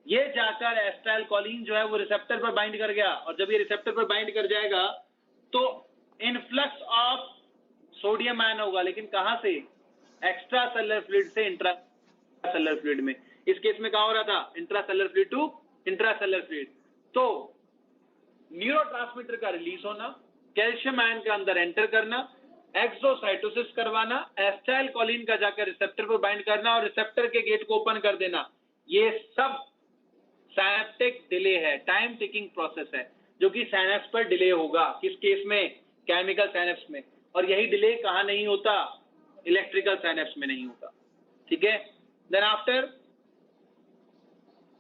ये जाकर एसिटाइलकोलिन जो है वो रिसेप्टर पर बाइंड कर गया, और जब ये रिसेप्टर पर बाइंड कर जाएगा तो इनफ्लक्स ऑफ सोडियम आयन होगा, लेकिन कहां से? एक्स्ट्रा सेलुलर फ्लूइड से इंट्रा सेलुलर फ्लूइड में। इस केस में कहां हो रहा था? Intracellular fluid to intracellular fluid. तो न्यूरोट्रांसमीटर का रिलीज होना, कैल्शियम आयन का अंदर एंटर करना, एक्सोसाइटोसिस करवाना, एसिटाइलकोलिन का जाकर रिसेप्टर पर बाइंड करना और रिसेप्टर के गेट को ओपन कर देना, ये सब साइनेप्टिक डिले है, टाइम टेकिंग प्रोसेस है, जो कि साइनेप्स पर डिले होगा। किस केस में? केमिकल साइनेप्स में। और यही डिले कहां नहीं होता? इलेक्ट्रिकल साइनेप्स में नहीं होता, ठीक है। Then after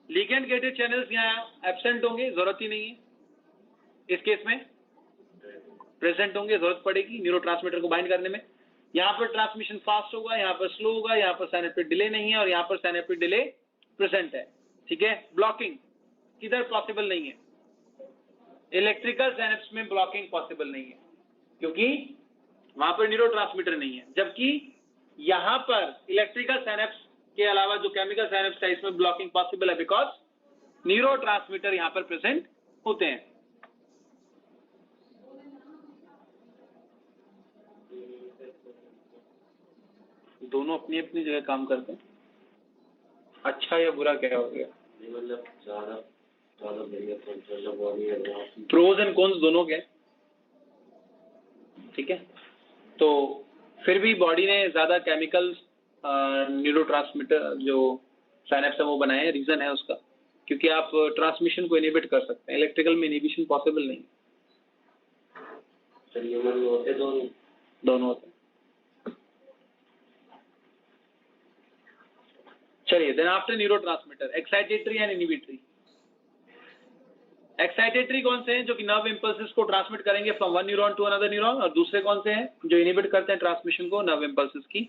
ligand gated channels यहाँ एब्सेंट होंगे, जरूरत ही नहीं है। इस केस में प्रेजेंट होंगे, जरूरत पड़ेगी न्यूरोट्रांसमीटर को बाइंड करने में। यहाँ पर ट्रांसमिशन फास्ट होगा, यहाँ पर स्लो होगा, यहाँ पर साइनेप्टिक डिले नहीं है और यहाँ पर साइनेप्टिक डिले प्रेजेंट है, ठीक है। ब्लॉकिंग किधर पॉसिबल नहीं है? इलेक्ट्रिकल साइनेप्स में ब्लॉकिंग पॉसिबल नहीं है, क्योंकि वहां पर न्यूरोट्रांसमीटर नहीं है। जबकि यहाँ पर इलेक्ट्रिकल साइनेप्स के अलावा जो केमिकल साइनेप्स है इसमें ब्लॉकिंग पॉसिबल है, बिकॉज न्यूरोट्रांसमीटर यहाँ पर प्रेजेंट होते हैं। दोनों अपनी अपनी जगह काम करते हैं। अच्छा या बुरा क्या हो गया? मतलब ज्यादा बढ़िया बॉडी है, प्रोज एंड कॉन्स दोनों के, ठीक है। तो फिर भी बॉडी ने ज्यादा केमिकल न्यूरोट्रांसमीटर जो साइनेप्स है वो बनाए हैं। रीजन है उसका, क्योंकि आप ट्रांसमिशन को इनहिबिट कर सकते हैं, इलेक्ट्रिकल में इनहिबिशन पॉसिबल नहीं। ह्यूमन में होते दोनों होते हैं। चलिए, then after neurotransmitter excitatory and inhibitory. Excitatory कौन से हैं? जो कि नर्व इंपल्सेस को ट्रांसमिट करेंगे from one neuron to another neuron. और दूसरे कौन से हैं? जो इनहिबिट करते हैं ट्रांसमिशन को नर्व इंपल्सेस की।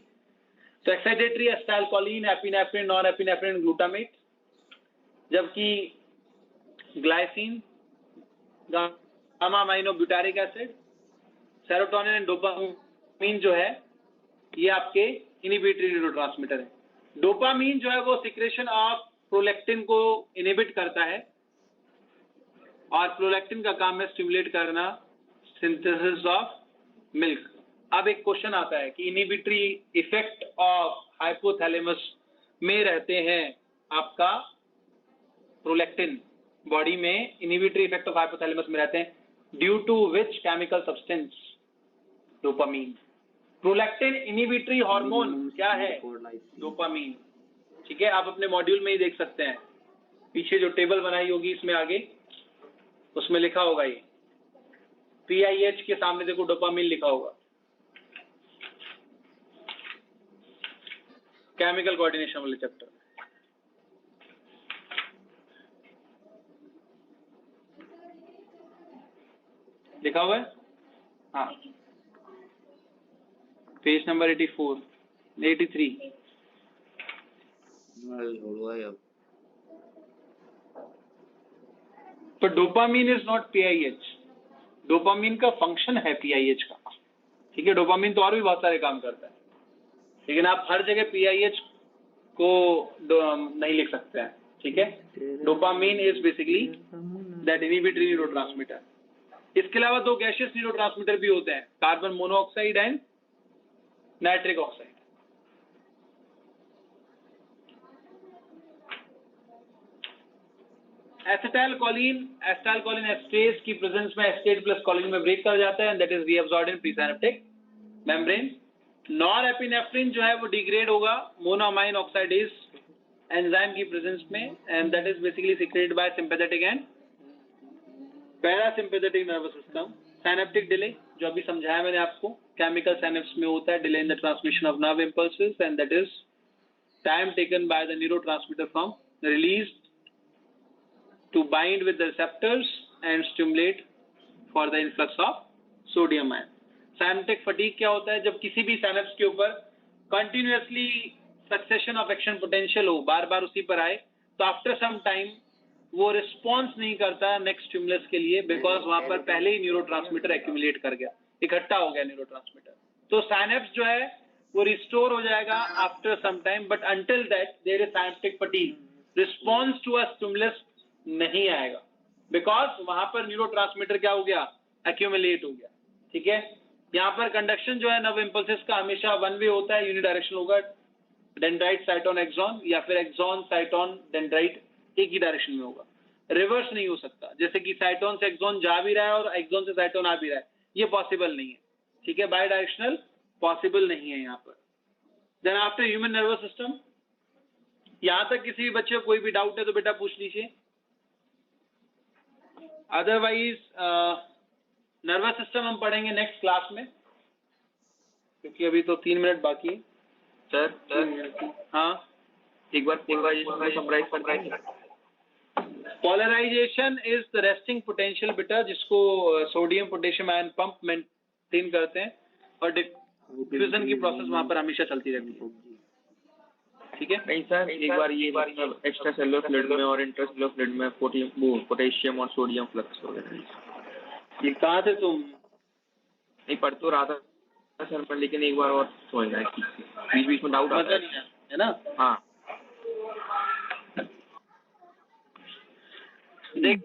तो excitatory acetylcholine, epinephrine, non epinephrine, glutamate. जबकि glycine, gamma aminobutyric acid, serotonin and dopamine जो है ये आपके इनहिबिटरी न्यूरोट्रांसमीटर है। डोपामीन जो है वो सिक्रेशन ऑफ प्रोलैक्टिन को इनहिबिट करता है और प्रोलैक्टिन का काम है स्टिमुलेट करना सिंथेसिस ऑफ मिल्क। अब एक क्वेश्चन आता है कि इनहिबिटरी इफेक्ट ऑफ हाइपोथैलेमस में रहते हैं आपका प्रोलैक्टिन, बॉडी में इनहिबिटरी इफेक्ट ऑफ हाइपोथैलेमस में रहते हैं due to which chemical substance? Dopamine. Prolactin inhibitory hormone क्या है? डोपामीन। ठीक है, आप अपने मॉड्यूल में ही देख सकते हैं, पीछे जो टेबल बनाई होगी इसमें आगे उसमें लिखा होगा ये PIH के सामने देखो डोपामीन लिखा होगा, केमिकल कोऑर्डिनेशन वाले चैप्टर में। लिखा हुआ है, हाँ, पेज नंबर 84 83। तो dopamine is not PIH, dopamine का फंक्शन है PIH का। ठीक है, डोपामीन तो और भी बहुत सारे काम करता है, लेकिन आप हर जगह PIH को नहीं लिख सकते हैं। ठीक है, dopamine is basically that inhibitory neurotransmitter. इसके अलावा दो गैसियस न्यूरोट्रांसमीटर भी होते हैं, carbon monoxide and nitric oxide. Acetylcholine stage की प्रेजेंस में एस्टेट प्लस कोलिन में ब्रेक कर जाता है and that is reabsorbed in presynaptic membrane. Norepinephrine जो है वो डिग्रेड होगा मोनोअमाइन ऑक्साइडेज एंजाइम की प्रेजेंस में and that is basically secreted by sympathetic and parasympathetic nervous system. Synaptic delay जो अभी समझाया मैंने आपको, केमिकल सिनेप्स में होता है delay in the transmission of nerve impulses and that is time taken by the neurotransmitter from release to bind with the receptors and stimulate for the influx of sodium ion. Synaptic fatigue क्या होता है? जब किसी भी synapse के ऊपर continuously succession of action potential हो, बार बार उसी पर आए, तो after some time वो response नहीं करता next stimulus के लिए, because वहां पर पहले ही neurotransmitter accumulate कर गया, इकट्ठा हो गया neurotransmitter। तो synapse जो है वो restore हो जाएगा after some time, but until that there is synaptic fatigue, response to a stimulus नहीं आएगा, बिकॉज वहां पर न्यूरोट्रांसमीटर क्या हो गया? एक्यूमुलेट हो गया। ठीक है, यहाँ पर कंडक्शन जो है नर्व इम्पल्सेस का हमेशा वन वे होता है, यूनिडायरेक्शनल होगा, डेंड्राइट साइटोन एक्सॉन या फिर एक्सॉन साइटोन डेंड्राइट एक ही डायरेक्शन में होगा, रिवर्स नहीं हो सकता। जैसे कि साइटोन से एक्सॉन जा भी रहा है और एक्सॉन से साइटोन आ भी रहा है, ये पॉसिबल नहीं है। ठीक है, बाय डायरेक्शनल पॉसिबल नहीं है यहाँ पर। Then after human nervous system, यहाँ तक किसी भी बच्चे को कोई भी डाउट है तो बेटा पूछ लीजिए, अदरवाइज नर्वस सिस्टम हम पढ़ेंगे नेक्स्ट क्लास में, क्योंकि अभी तो 3 मिनट बाकी है। सर हाँ, एक बार समराइज कर। Polarization is the resting potential बेटा, जिसको sodium potassium ion pump maintain करते हैं और डिफ्यूजन की प्रोसेस वहां पर हमेशा चलती रहती है। ठीक है, नहीं सर, एक बार ये एक्स्ट्रा सेलुलर फ्लूइड में और इंट्रासेलुलर फ्लूइड में पोटेशियम और सोडियम फ्लक्स वगैरह, ये कहाँ थे तुम? नहीं पढ़ तो रहा था सर पर, लेकिन एक बार और समझना है, बीच बीच में डाउट आता है ना। हाँ देख